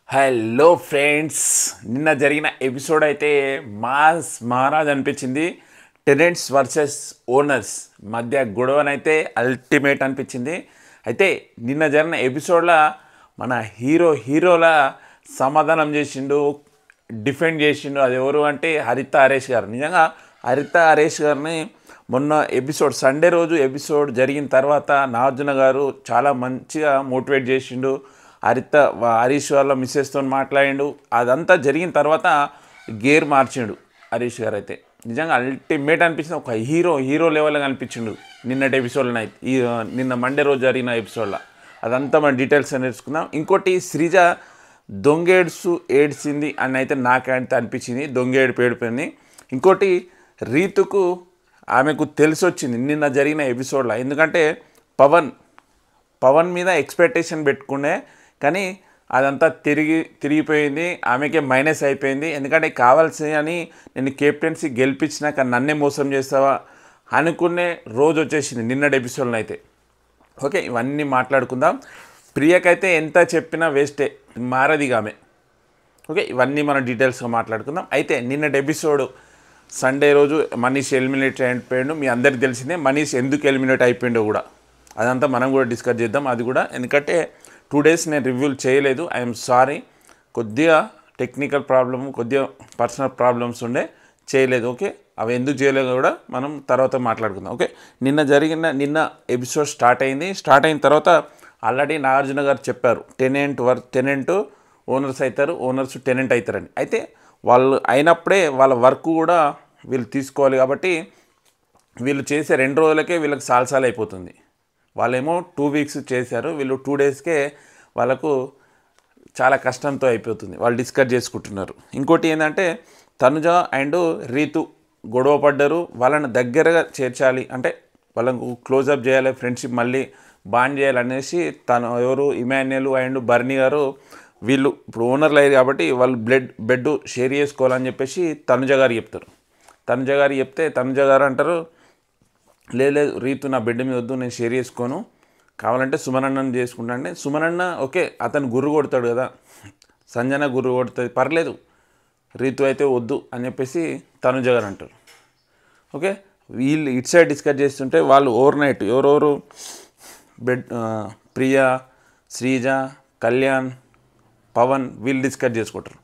Hello friends, నిన్న జరిగిన episode అయితే మాస్ మహారాజ్ అనిపించింది. టెనెంట్స్ వర్సెస్ ఓనర్స్ మధ్య గొడవనైతే అల్టిమేట్ అనిపించింది. అయితే నిన్న జరిగిన ఎపిసోడ్లో మన హీరోల సమాధానం చేసిండు, డిఫెండ్ చేసిండు. అది ఎవరు అంటే హరిత హరీష్ గారు. నిజంగా హరిత హరీష్ గారిని మొన్న ఎపిసోడ్ సండే రోజు ఎపిసోడ్ జరిగిన తర్వాత నాగార్జున గారు చాలా మంచిగా మోటివేట్ చేసిండు. హరీష్ వాళ్ళ మిస్సెస్తో మాట్లాడిండు. అదంతా జరిగిన తర్వాత గేర్ మార్చిండు హరీష్ గారు. అయితే నిజంగా అల్టిమేట్ అనిపించింది. ఒక హీరో లెవెల్గా అనిపించిండు నిన్నటి ఎపిసోడ్లో. అయితే నిన్న మండే రోజు జరిగిన ఎపిసోడ్లో అదంతా మన డీటెయిల్స్ నేర్చుకుందాం. ఇంకోటి శ్రీజ ఏడ్చింది అని అయితే నాకైతే అనిపించింది. ఏడిపోయింది. ఇంకోటి రీతుకు ఆమెకు తెలిసి వచ్చింది నిన్న జరిగిన ఎపిసోడ్లో. ఎందుకంటే పవన్ మీద ఎక్స్పెక్టేషన్ పెట్టుకునే, కానీ అదంతా తిరిగిపోయింది. ఆమెకే మైనస్ అయిపోయింది. ఎందుకంటే కావాల్సి అని నేను కెప్టెన్సీ గెలిపించినా కానీ నన్నే మోసం చేస్తావా అనుకునే రోజు వచ్చేసింది నిన్నటి ఎపిసోడ్లో అయితే. ఓకే, ఇవన్నీ మాట్లాడుకుందాం. ప్రియకైతే ఎంత చెప్పినా వేస్టే, మారదిగా ఆమె. ఓకే, ఇవన్నీ మనం డీటెయిల్స్గా మాట్లాడుకుందాం. అయితే నిన్నటి ఎపిసోడ్ సండే రోజు మనీష్ ఎలిమినేట్ అయిపోయాడు. మీ అందరికి తెలిసిందే మనీష్ ఎందుకు ఎలిమినేట్ అయిపోయిండో కూడా. అదంతా మనం కూడా డిస్కస్ చేద్దాం. అది కూడా ఎందుకంటే 2 days నేను రివ్యూలు చేయలేదు. ఐఎమ్ సారీ, కొద్దిగా టెక్నికల్ ప్రాబ్లమ్, కొద్దిగా పర్సనల్ ప్రాబ్లమ్స్ ఉండే చేయలేదు. ఓకే, అవి ఎందుకు చేయలేదు కూడా మనం తర్వాత మాట్లాడుకుందాం. ఓకే, నిన్న ఎపిసోడ్ స్టార్ట్ అయిన తర్వాత ఆల్రెడీ నాగార్జున గారు చెప్పారు టెనెంట్ ఓనర్స్ అవుతారు, ఓనర్స్ టెనెంట్ అవుతారని. అయితే వాళ్ళు అయినప్పుడే వాళ్ళ వర్క్ కూడా వీళ్ళు తీసుకోవాలి. కాబట్టి వీళ్ళు చేసే 2 రోజులకే వీళ్ళకి సాల్సాలు అయిపోతుంది. వాళ్ళేమో 2 weeks చేశారు, వీళ్ళు 2 daysకే వాళ్ళకు చాలా కష్టంతో అయిపోతుంది. వాళ్ళు డిస్కస్ చేసుకుంటున్నారు. ఇంకోటి ఏంటంటే తనుజ అండ్ రీతు గొడవ పడ్డారు. వాళ్ళని దగ్గరగా చేర్చాలి అంటే వాళ్ళకు క్లోజప్ చేయాలి, ఫ్రెండ్షిప్ మళ్ళీ బాండ్ చేయాలనేసి ఎవరు ఇమాన్యుయల్ అండ్ బర్నీ గారు వీళ్ళు ఇప్పుడు ఓనర్లు అయ్యారు కాబట్టి వాళ్ళు బెడ్ షేర్ చేసుకోవాలని చెప్పేసి తనుజ గారు చెప్తారు. తనుజ గారు అంటారు, లేదు రీతు నా బెడ్ మీద వద్దు, నేను షేర్ చేసుకోను, కావాలంటే సుమనన్నను చేసుకుంటా. అంటే సుమనన్న ఓకే, అతను గుర్రు కొడతాడు కదా, సంజన గుర్రు కొడుతుంది, పర్లేదు, రీతు అయితే వద్దు అని చెప్పేసి తనుజ గారు అంటారు. ఓకే, వీళ్ళు ఇటు సైడ్ డిస్కస్ చేస్తుంటే వాళ్ళు ఓవర్ నైట్ ఎవరెవరు ప్రియా, శ్రీజ, కళ్యాణ్, పవన్ వీళ్ళు డిస్కస్ చేసుకుంటారు.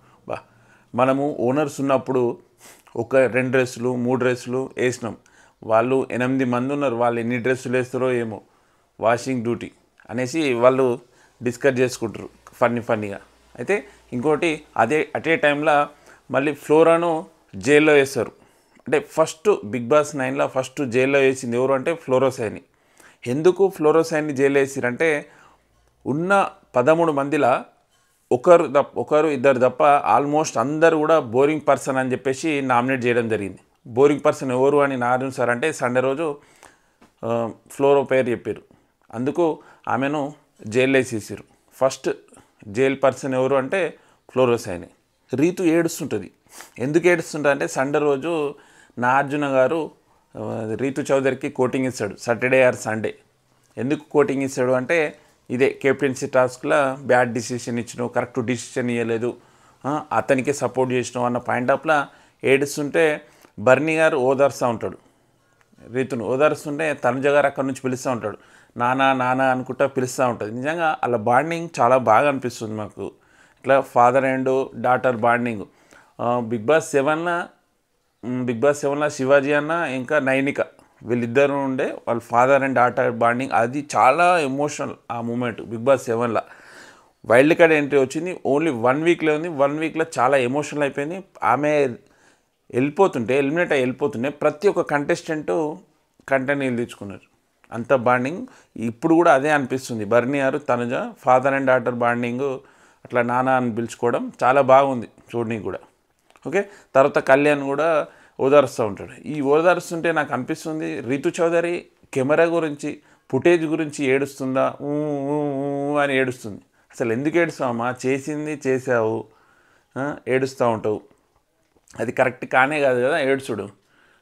మనము ఓనర్స్ ఉన్నప్పుడు ఒక 2 డ్రెస్సులు 3 డ్రెస్సులు వేసినాం, వాళ్ళు 8 మంది ఉన్నారు, వాళ్ళు ఎన్ని డ్రెస్సులు వేస్తారో ఏమో, వాషింగ్ డ్యూటీ అనేసి వాళ్ళు డిస్కస్ చేసుకుంటారు ఫన్నీగా. అయితే ఇంకోటి అదే టైంలో మళ్ళీ ఫ్లోరాను జైల్లో వేస్తారు. అంటే ఫస్ట్ బిగ్ బాస్ 9లో ఫస్ట్ జైల్లో వేసింది ఎవరు అంటే ఫ్లోరోసైని. ఎందుకు ఫ్లోరోసైన్ని జైల్లో వేసిరంటే ఉన్న 13 మందిలో ఒకరు ఇద్దరు తప్ప ఆల్మోస్ట్ అందరు కూడా బోరింగ్ పర్సన్ అని చెప్పేసి నామినేట్ చేయడం జరిగింది. బోరింగ్ పర్సన్ ఎవరు అని నాగార్జున సార్ అంటే సండే రోజు ఫ్లోరో పేరు చెప్పారు. అందుకు ఆమెను జైల్లో వేసేసారు. ఫస్ట్ జైల్ పర్సన్ ఎవరు అంటే ఫ్లోరోసైని. రీతు ఏడుస్తుంటుంది. ఎందుకు ఏడుస్తుంటుంది అంటే సండే రోజు నాగార్జున గారు రీతు చౌదరికి కోటింగ్ ఇస్తాడు, సాటర్డే ఆర్ సండే. ఎందుకు కోటింగ్ ఇస్తాడు అంటే ఇదే కెప్టెన్సీ టాస్క్లో బ్యాడ్ డిసిషన్ ఇచ్చినావు, కరెక్ట్ డిసిషన్ ఇవ్వలేదు, అతనికి సపోర్ట్ చేసినావు అన్న పాయింట్ ఆఫ్లో ఏడుస్తుంటే బర్నీ గారు ఓదార్స్తూ ఉంటాడు. రీతును ఓదార్స్తుంటే తనుజ గారు అక్కడి నుంచి పిలుస్తూ ఉంటాడు, నానా అనుకుంటా పిలుస్తూ ఉంటుంది. నిజంగా అలా బాండింగ్ చాలా బాగా అనిపిస్తుంది మాకు, ఇట్లా father and daughter bonding. Bigg Boss 7లో శివాజీ అన్న ఇంకా నైనిక వీళ్ళిద్దరు ఉండే వాళ్ళ ఫాదర్ అండ్ డాటర్ బాండింగ్, అది చాలా ఎమోషనల్ ఆ మూమెంట్. బిగ్ బాస్ 7లో వైల్డ్ కార్డ్ ఎంట్రీ వచ్చింది, ఓన్లీ 1 weekలో ఉంది. 1 weekలో చాలా ఎమోషనల్ అయిపోయింది. ఆమె ఎలిమినేట్ అయ్యి వెళ్ళిపోతుంటే ప్రతి ఒక్క కంటెస్టెంటు కంటెంట్ తెచ్చుకున్నారు. అంత బాండింగ్ ఇప్పుడు కూడా అదే అనిపిస్తుంది. బర్నీ గారు Tanuja father and daughter bonding, అట్లా నాన్న అని పిలుచుకోవడం చాలా బాగుంది చూడడానికి కూడా. ఓకే, తర్వాత కళ్యాణ్ కూడా ఓదారుస్తూ ఉంటాడు. ఈ ఓదారుస్తుంటే నాకు అనిపిస్తుంది రీతు చౌదరి కెమెరా గురించి ఫుటేజ్ గురించి ఏడుస్తుందా అని ఏడుస్తుంది. అసలు ఎందుకు ఏడుస్తావమ్మా, చేసింది చేసావు, ఏడుస్తూ ఉంటావు, అది కరెక్ట్ కానే కాదు కదా ఏడ్చుడు.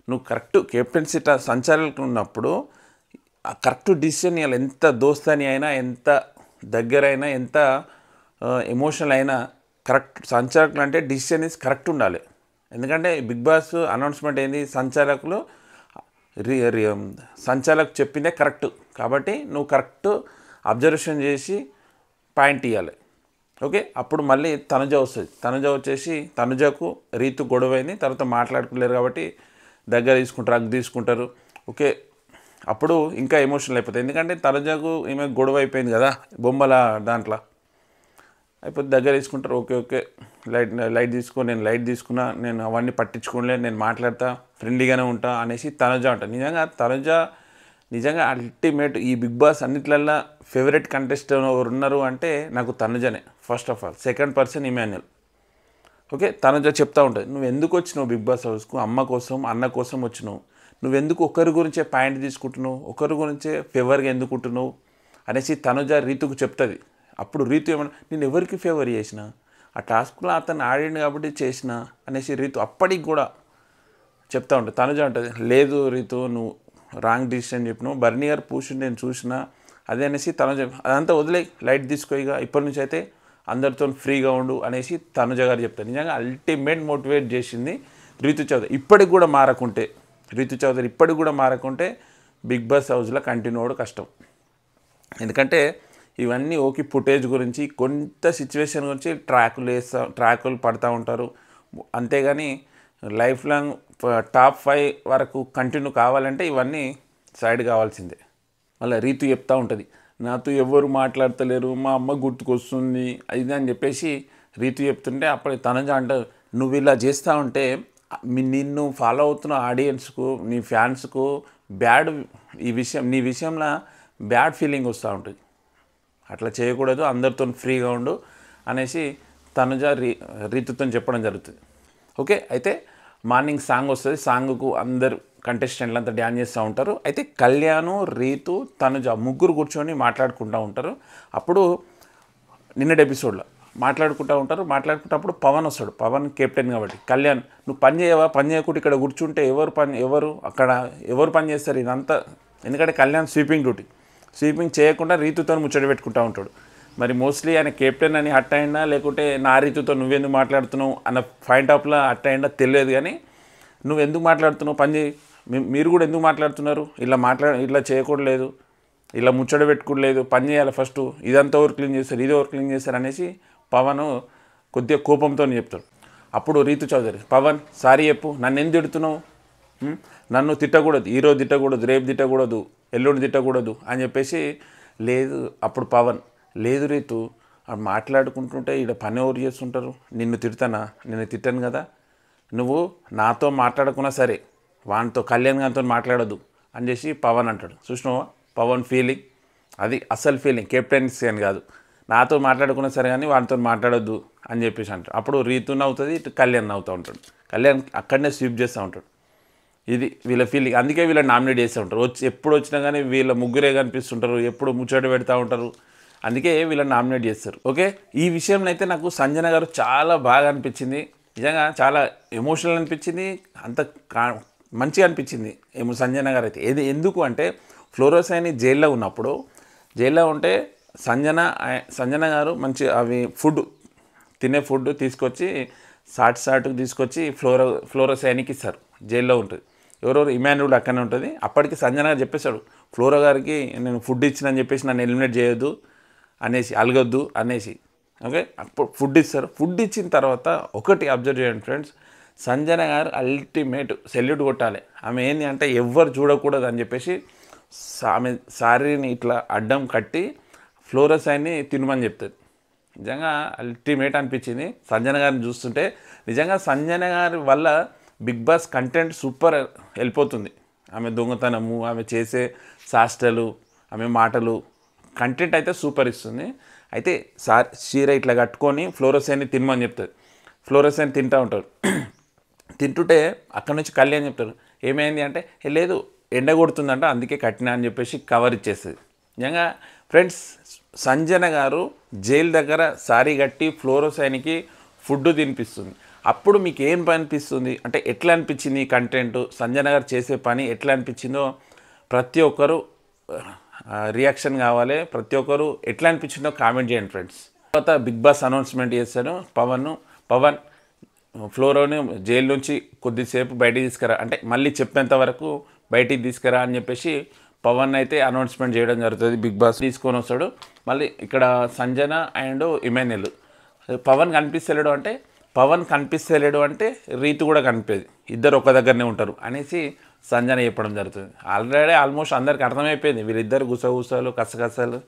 నువ్వు కరెక్ట్ కెప్టెన్సీ సంచాలకులు ఉన్నప్పుడు కరెక్ట్ డిసిషన్ ఇవ్వాలి. ఎంత దోస్తని అయినా, ఎంత దగ్గరైనా, ఎంత ఎమోషనల్ అయినా కరెక్ట్ సంచాలకులు అంటే డిసిషన్ ఇస్ కరెక్ట్ ఉండాలి. ఎందుకంటే బిగ్ బాస్ అనౌన్స్మెంట్ ఏంది, సంచాలకు చెప్పిందే కరెక్ట్ కాబట్టి నువ్వు కరెక్ట్ అబ్జర్వేషన్ చేసి పాయింట్ ఇవ్వాలి. ఓకే, అప్పుడు మళ్ళీ తనుజ వస్తుంది. తనుజ వచ్చేసి తనుజకు రీతు గొడవైంది, తర్వాత మాట్లాడుకోలేరు కాబట్టి దగ్గర తీసుకుంటారు, అగ్గు తీసుకుంటారు. ఓకే, అప్పుడు ఇంకా ఎమోషనల్ అయిపోతుంది. ఎందుకంటే తనుజకు ఈమె గొడవ అయిపోయింది కదా బొమ్మల దాంట్లో అయిపోతే దగ్గర తీసుకుంటారు. ఓకే ఓకే లైట్ తీసుకో, నేను లైట్ తీసుకున్నా, నేను అవన్నీ పట్టించుకోలే, నేను మాట్లాడతా, ఫ్రెండ్లీగానే ఉంటా అనేసి తనుజ అంటాను. తనుజ నిజంగా అల్టిమేట్. ఈ బిగ్ బాస్ అన్నిట్లల్లో ఫేవరెట్ కంటెస్టెంట్ ఎవరు ఉన్నారు అంటే నాకు తనుజనే first of all. Second person Emmanuel. Okay, Tanuja చెప్తా ఉంటుంది, నువ్వు ఎందుకు వచ్చినావు బిగ్ బాస్ హౌస్కు, అమ్మ కోసం అన్న కోసం వచ్చినావు, నువ్వెందుకు ఒకరి గురించే పాయింట్ తీసుకుంటున్నావు, ఒకరి గురించే ఫేవర్గా ఎందుకు ఉంటున్నావు అనేసి తనుజ రీతుకు చెప్తుంది. అప్పుడు రీతు ఏమన్నా నేను ఎవరికి ఫేవర్ చేసిన, ఆ టాస్క్లో అతను ఆడిండు కాబట్టి చేసిన అనేసి రీతు అప్పటికి కూడా చెప్తా ఉంటుంది. తనుజ ఉంటుంది, లేదు రీతు నువ్వు రాంగ్ డిసిషన్ చెప్పినావు, బర్నీ గారు పూసి నేను చూసిన అదే అనేసి తనుజ అదంతా వదిలే, లైట్ తీసుకో, ఇక ఇప్పటి నుంచి అయితే అందరితో ఫ్రీగా ఉండు అనేసి తనుజ గారు చెప్తారు. నిజంగా అల్టిమేట్ మోటివేట్ చేసింది రీతు చౌదరి. ఇప్పటికి కూడా మారకుంటే బిగ్ బాస్ హౌస్లో కంటిన్యూ అవ్వడం కష్టం. ఎందుకంటే ఇవన్నీ ఓకే ఫుటేజ్ గురించి, కొంత సిచ్యువేషన్ గురించి ట్రాకులు పడుతూ ఉంటారు. అంతేగాని లైఫ్ లాంగ్ టాప్ 5 వరకు కంటిన్యూ కావాలంటే ఇవన్నీ సైడ్ కావాల్సిందే. మళ్ళీ రీతు చెప్తూ ఉంటుంది, నాతో ఎవరు మాట్లాడతలేరు, మా అమ్మ గుర్తుకొస్తుంది అది అని చెప్పేసి రీతు చెప్తుంటే అప్పుడు తనుజ అంటారు, నువ్వు ఇలా చేస్తూ ఉంటే నిన్ను ఫాలో అవుతున్న ఆడియన్స్కు, నీ ఫ్యాన్స్కు నీ విషయంలో బ్యాడ్ ఫీలింగ్ వస్తూ ఉంటుంది, అట్లా చేయకూడదు, అందరితో ఫ్రీగా ఉండు అనేసి తనుజ రీతుతో చెప్పడం జరుగుతుంది. ఓకే, అయితే మార్నింగ్ సాంగ్ వస్తుంది. సాంగ్కు అందరు కంటెస్టెంట్లు అంతా డ్యాన్స్ చేస్తూ ఉంటారు. అయితే కళ్యాణ్, రీతు, తనుజ ముగ్గురు కూర్చొని మాట్లాడుకుంటూ ఉంటారు. అప్పుడు నిన్నటి ఎపిసోడ్లో మాట్లాడుకుంటప్పుడు పవన్ వస్తాడు. పవన్ కెప్టెన్ కాబట్టి కళ్యాణ్ నువ్వు పని చేయకుండా ఇక్కడ కూర్చుంటే అక్కడ ఎవరు పని చేస్తారు ఇదంతా, ఎందుకంటే కళ్యాణ్ స్వీపింగ్ చేయకుండా రీతుతో ముచ్చట పెట్టుకుంటూ ఉంటాడు. మరి మోస్ట్లీ ఆయన కెప్టెన్ అని హట్ అయిందా లేకుంటే నా రీతుతో నువ్వెందుకు మాట్లాడుతున్నావు అన్న పాయింట్ ఆఫ్లో హట్ అయిందా తెలియదు. కానీ నువ్వు ఎందుకు మాట్లాడుతున్నావు, పని చేయి, మీరు కూడా ఎందుకు మాట్లాడుతున్నారు, ఇలా చేయకూడలేదు, ఇలా ముచ్చట పెట్టుకోలేదు, పని చేయాలి ఫస్ట్, ఇదంతా ఎవరు క్లీన్ చేస్తారు, ఇది ఎవరు క్లీన్ చేస్తారు అనేసి పవన్ కొద్దిగా కోపంతో చెప్తాడు. అప్పుడు రీతు చౌదరి, పవన్ సారీ చెప్పు, నన్ను ఎందుకు తిడుతున్నావు, నన్ను తిట్టకూడదు, ఈరోజు తిట్టకూడదు, రేపు తిట్టకూడదు, ఎల్లుండి తిట్టకూడదు అని చెప్పేసి. లేదు అప్పుడు పవన్, లేదు రీతు మాట్లాడుకుంటుంటే ఇక్కడ పని ఎవరు చేస్తుంటారు, నిన్ను తిట్టాను కదా, నువ్వు నాతో మాట్లాడకున్నా సరే వానితో కళ్యాణ్ గారితో మాట్లాడద్దు అని చేసి పవన్ అంటాడు. చూసినావా పవన్ ఫీలింగ్, అది అసలు ఫీలింగ్, కెప్టెన్సీ అని కాదు, నాతో మాట్లాడుకున్నా సరే కానీ వానితో మాట్లాడొద్దు అని చెప్పేసి అంటాడు. అప్పుడు రీతుని అవుతుంది, ఇటు కళ్యాణ్ అవుతూ ఉంటాడు. కళ్యాణ్ అక్కడనే స్వీప్ చేస్తూ ఉంటాడు. ఇది వీళ్ళ ఫీలింగ్, అందుకే వీళ్ళని నామినేట్ చేస్తూ ఉంటారు. ఎప్పుడు వచ్చినా కానీ వీళ్ళ ముగ్గురే కనిపిస్తుంటారు, ఎప్పుడు ముచ్చట పెడతా ఉంటారు, అందుకే వీళ్ళని నామినేట్ చేస్తారు. ఓకే, ఈ విషయంలో అయితే నాకు సంజన గారు చాలా బాగా అనిపించింది, నిజంగా చాలా ఎమోషనల్ అనిపించింది, అంత మంచిగా అనిపించింది సంజన గారు అయితే. ఎందుకు అంటే ఫ్లోరోసైని జైల్లో ఉంటే సంజన గారు మంచి అవి తినే ఫుడ్ తీసుకొచ్చి సాటుకు తీసుకొచ్చి ఫ్లోరోసైనికి ఇస్తారు. జైల్లో ఉంటుంది, ఎవరెవరు ఇమాన్యుల్ అక్కడనే ఉంటుంది. అప్పటికి సంజన గారు చెప్పేశాడు ఫ్లోరో గారికి, నేను ఫుడ్ ఇచ్చినని చెప్పేసి నన్ను ఎలిమినేట్ చేయొద్దు అనేసి, అలగొద్దు అనేసి. ఓకే, అప్పుడు ఫుడ్ ఇస్తారు. ఫుడ్ ఇచ్చిన తర్వాత ఒకటి అబ్జర్వ్ చేయండి ఫ్రెండ్స్, సంజన గారు అల్టిమేట్ సెల్యూట్ కొట్టాలి. ఆమె ఏంటి అంటే ఎవ్వరు చూడకూడదు అని చెప్పేసి ఆమె శారీని ఇట్లా అడ్డం కట్టి ఫ్లోరోసైన్ని తినమని చెప్తుంది. నిజంగా అల్టిమేట్ అనిపించింది సంజన గారిని చూస్తుంటే. నిజంగా సంజన గారి వల్ల బిగ్ బాస్ కంటెంట్ సూపర్ వెళ్ళిపోతుంది. ఆమె దొంగతనము, ఆమె చేసే శాస్త్రాలు, ఆమె మాటలు, కంటెంట్ అయితే సూపర్ ఇస్తుంది. అయితే చీర ఇట్లా కట్టుకొని ఫ్లోరోసైన్ని తినమని చెప్తుంది. ఫ్లోరోసైన్ తింటూ ఉంటారు. తింటుంటే అక్కడ నుంచి కళ్యాణ్ చెప్తారు, ఏమైంది అంటే లేదు ఎండ కొడుతుందంట అందుకే కట్టినా అని చెప్పేసి కవర్ ఇచ్చేస్తుంది. నిజంగా ఫ్రెండ్స్, సంజన గారు జైలు దగ్గర సారీ కట్టి ఫ్లోరోసైన్కి ఫుడ్ తినిపిస్తుంది. అప్పుడు మీకు ఏం అనిపిస్తుంది అంటే ఎట్లా అనిపించింది ఈ కంటెంట్, సంజన గారు చేసే పని ఎట్లా అనిపించిందో ప్రతి ఒక్కరు రియాక్షన్ కావాలి. ప్రతి ఒక్కరు ఎట్లా అనిపించిందో కామెంట్ చేయండి ఫ్రెండ్స్. తర్వాత బిగ్ బాస్ అనౌన్స్మెంట్ చేస్తాడు పవన్ ఫ్లోరోని జైలు నుంచి కొద్దిసేపు బయటికి తీసుకురా, అంటే మళ్ళీ చెప్పేంత వరకు బయటికి తీసుకురా అని చెప్పేసి పవన్ అయితే అనౌన్స్మెంట్ చేయడం జరుగుతుంది. బిగ్ బాస్ తీసుకొని వస్తాడు. మళ్ళీ ఇక్కడ సంజన అండ్ ఇమాన్యుల్, పవన్ కనిపిస్తలేడు అంటే రీతు కూడా కనిపేది, ఇద్దరు ఒక దగ్గరనే ఉంటారు అనేసి సంజన చెప్పడం జరుగుతుంది. ఆల్రెడీ ఆల్మోస్ట్ అందరికి అర్థమైపోయింది వీళ్ళిద్దరు గుసగుసలు కసగసలు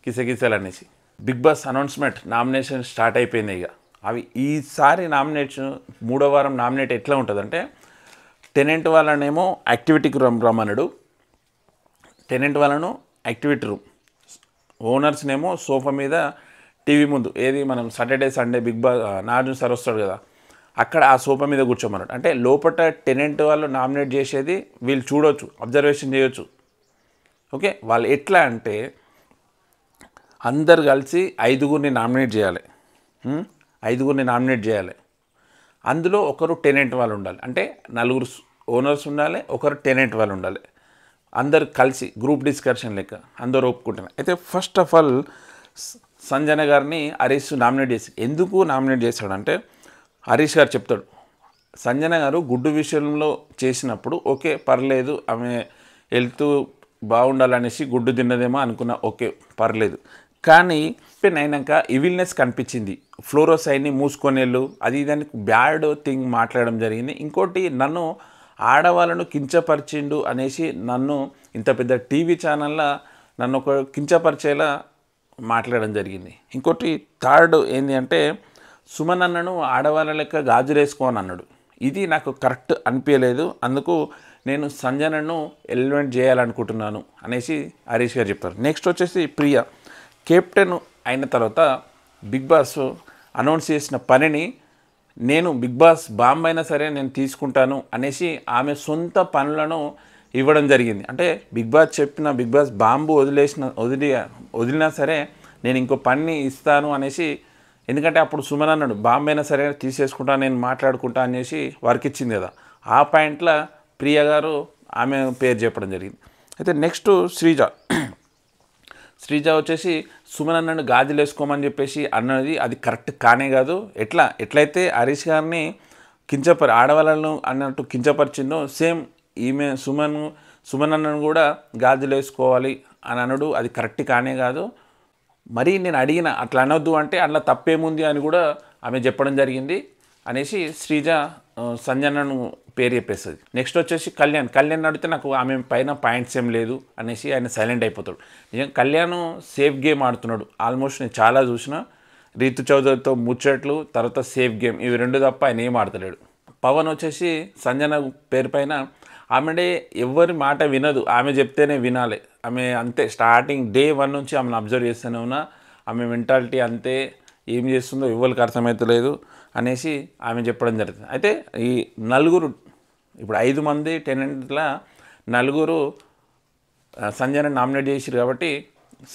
కిసకిసలు అనేసి. Bigg Boss announcement nomination start అయిపోయింది. ఇక అవి ఈసారి నామినేషన్ 3వ వారం నామినేట్ ఎట్లా ఉంటుందంటే, టెనెంట్ వాళ్ళనేమో యాక్టివిటీకి రమ్మన్నాడు, టెనెంట్ వాళ్ళను యాక్టివిటీ రూమ్, ఓనర్స్నేమో సోఫా మీద టీవీ ముందు, ఏది మనం Saturday Sunday Bigg Boss Nagarjuna sir వస్తాడు కదా అక్కడ ఆ సోఫా మీద కూర్చోమన్నాడు. అంటే లోపల టెనెంట్ వాళ్ళు నామినేట్ చేసేది వీళ్ళు చూడవచ్చు, అబ్జర్వేషన్ చేయొచ్చు. ఓకే, వాళ్ళు ఎట్లా అంటే అందరు కలిసి 5గురిని నామినేట్ చేయాలి. 5గురిని నామినేట్ చేయాలి. అందులో ఒకరు టెనెంట్ వాళ్ళు ఉండాలి, అంటే 4 ఓనర్స్ ఉండాలి, ఒకరు టెనెంట్ వాళ్ళు ఉండాలి. అందరు కలిసి గ్రూప్ డిస్కషన్ లెక్క అందరూ ఒప్పుకుంటున్నారు. అయితే ఫస్ట్ ఆఫ్ ఆల్ సంజన గారిని హరీష్ నామినేట్ చేసి, ఎందుకు నామినేట్ చేశాడంటే హరీష్ గారు చెప్తాడు, సంజన గారు గుడ్డు విషయంలో చేసినప్పుడు ఓకే పర్లేదు, ఆమె హెల్త్ బాగుండాలనేసి గుడ్డు తిన్నదేమో అనుకున్నా, ఓకే పర్లేదు. కానీ అయినాక ఇవిల్నెస్ కనిపించింది, ఫ్లోరోసైడ్ని మూసుకొనేళ్ళు అది దానికి బ్యాడ్ థింగ్ మాట్లాడడం జరిగింది. ఇంకోటి నన్ను ఆడవాళ్ళను కించపరిచిండు అనేసి నన్ను ఇంత పెద్ద టీవీ ఛానల్లో నన్ను ఒక కించపరిచేలా మాట్లాడడం జరిగింది. ఇంకోటి థర్డ్ ఏంటి అంటే సుమన్ అన్నను ఆడవాళ్ళ లెక్క గాజులేసుకోని అన్నాడు. ఇది నాకు కరెక్ట్ అనిపించలేదు, అందుకు నేను సంజనను ఎలిమినేట్ చేయాలనుకుంటున్నాను అనేసి హరీష్ గారు చెప్పారు. నెక్స్ట్ వచ్చేసి ప్రియ కెప్టెన్ అయిన తర్వాత బిగ్ బాస్ అనౌన్స్ చేసిన పనిని నేను బిగ్ బాస్ బాంబ్ అయినా సరే నేను తీసుకుంటాను అనేసి ఆమె సొంత పనులను ఇవ్వడం జరిగింది. అంటే బిగ్ బాస్ బాంబు వదిలినా సరే నేను ఇంకో పని ఇస్తాను అనేసి, ఎందుకంటే అప్పుడు సుమన్ అన్నాడు బాంబు అయినా సరే తీసేసుకుంటా నేను మాట్లాడుకుంటా అనేసి వర్క్ ఇచ్చింది కదా, ఆ పాయింట్లో ప్రియ గారు ఆమె పేరు చెప్పడం జరిగింది. అయితే నెక్స్ట్ శ్రీజ వచ్చేసి సుమన్ అన్నను గాజులు వేసుకోమని చెప్పేసి అన్నది అది కరెక్ట్ కానే కాదు. ఎట్లయితే హరీష్ గారిని ఆడవాళ్ళను అన్నట్టు కించపరిచిందో సేమ్ ఈమె సుమన్ అన్నను కూడా గాజులు వేసుకోవాలి అని అన్నాడు, అది కరెక్ట్ కానే కాదు. మరి నేను అడిగిన అట్లా అనొద్దు అంటే అట్లా తప్పేముంది అని కూడా ఆమె చెప్పడం జరిగింది అనేసి శ్రీజ సంజనను పేరు చెప్పేస్తుంది. నెక్స్ట్ వచ్చేసి కళ్యాణ్ అడిగితే నాకు ఆమె పైన పాయింట్స్ ఏం లేదు అనేసి ఆయన సైలెంట్ అయిపోతాడు. నిజంగా కళ్యాణ్ సేఫ్ గేమ్ ఆడుతున్నాడు. ఆల్మోస్ట్ నేను చాలా చూసిన, రీతు చౌదరితో ముచ్చట్లు, తర్వాత సేఫ్ గేమ్, ఇవి 2 తప్ప ఆయన ఏం ఆడతలేడు. పవన్ వచ్చేసి సంజన పేరు పైన ఆమె ఎవరి మాట వినదు, ఆమె చెప్తేనే వినాలి. ఆమె అంతే, స్టార్టింగ్ డే 1 నుంచి ఆమెను అబ్జర్వ్ చేస్తూనే ఉన్నా, ఆమె మెంటాలిటీ అంతే, ఏం చేస్తుందో ఎవరికి అర్థమవుతలేదు అనేసి ఆమె చెప్పడం జరుగుతుంది. అయితే ఈ 4 ఇప్పుడు 5 మంది టెనెంట్ల 4 సంజన నామినేట్ చేసారు కాబట్టి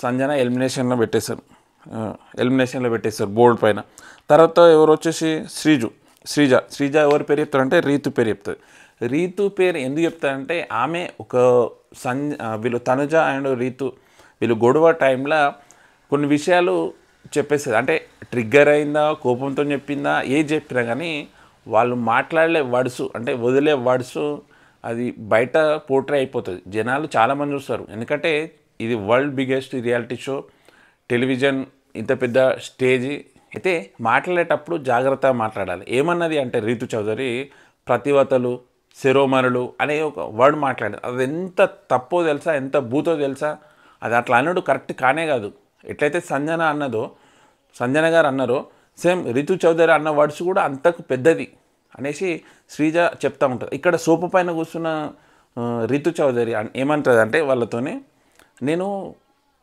సంజన ఎలిమినేషన్లో పెట్టేశారు బోర్డు పైన. తర్వాత ఎవరు వచ్చేసి శ్రీజ ఎవరి పేరు చెప్తారంటే రీతు పేరు చెప్తుంది. రీతు పేరు ఎందుకు చెప్తారంటే ఆమె ఒక వీళ్ళు తనుజ అండ్ రీతు వీళ్ళు గొడవ టైంలో కొన్ని విషయాలు చెప్పేస్తుంది. అంటే ట్రిగ్గర్ అయిందా, కోపంతో చెప్పిందా, ఏది చెప్పినా కానీ వాళ్ళు మాట్లాడలే వర్డ్స్, అంటే వదిలే వర్డ్స్ అది బయట పోర్ట్రే అయిపోతుంది. జనాలు చాలామంది చూస్తారు, ఎందుకంటే ఇది world biggest reality show, television, ఇంత పెద్ద స్టేజీ. అయితే మాట్లాడేటప్పుడు జాగ్రత్తగా మాట్లాడాలి. ఏమన్నది అంటే రీతు చౌదరి ప్రతివతలు, శిరోమణులు అనే ఒక వర్డ్ మాట్లాడారు. అది ఎంత తప్పో తెలుసా, ఎంత బూతో తెలుసా. అది అట్లా అన్నాడు కరెక్ట్ కానే కాదు. ఎట్లయితే సంజన గారు అన్నారో సేమ్ రీతు చౌదరి అన్న వర్డ్స్ కూడా అంతకు పెద్దది అనేసి శ్రీజ చెప్తూ ఉంటుంది. ఇక్కడ సోపు పైన కూర్చున్న రీతు చౌదరి ఏమంటుంది అంటే వాళ్ళతోనే, నేను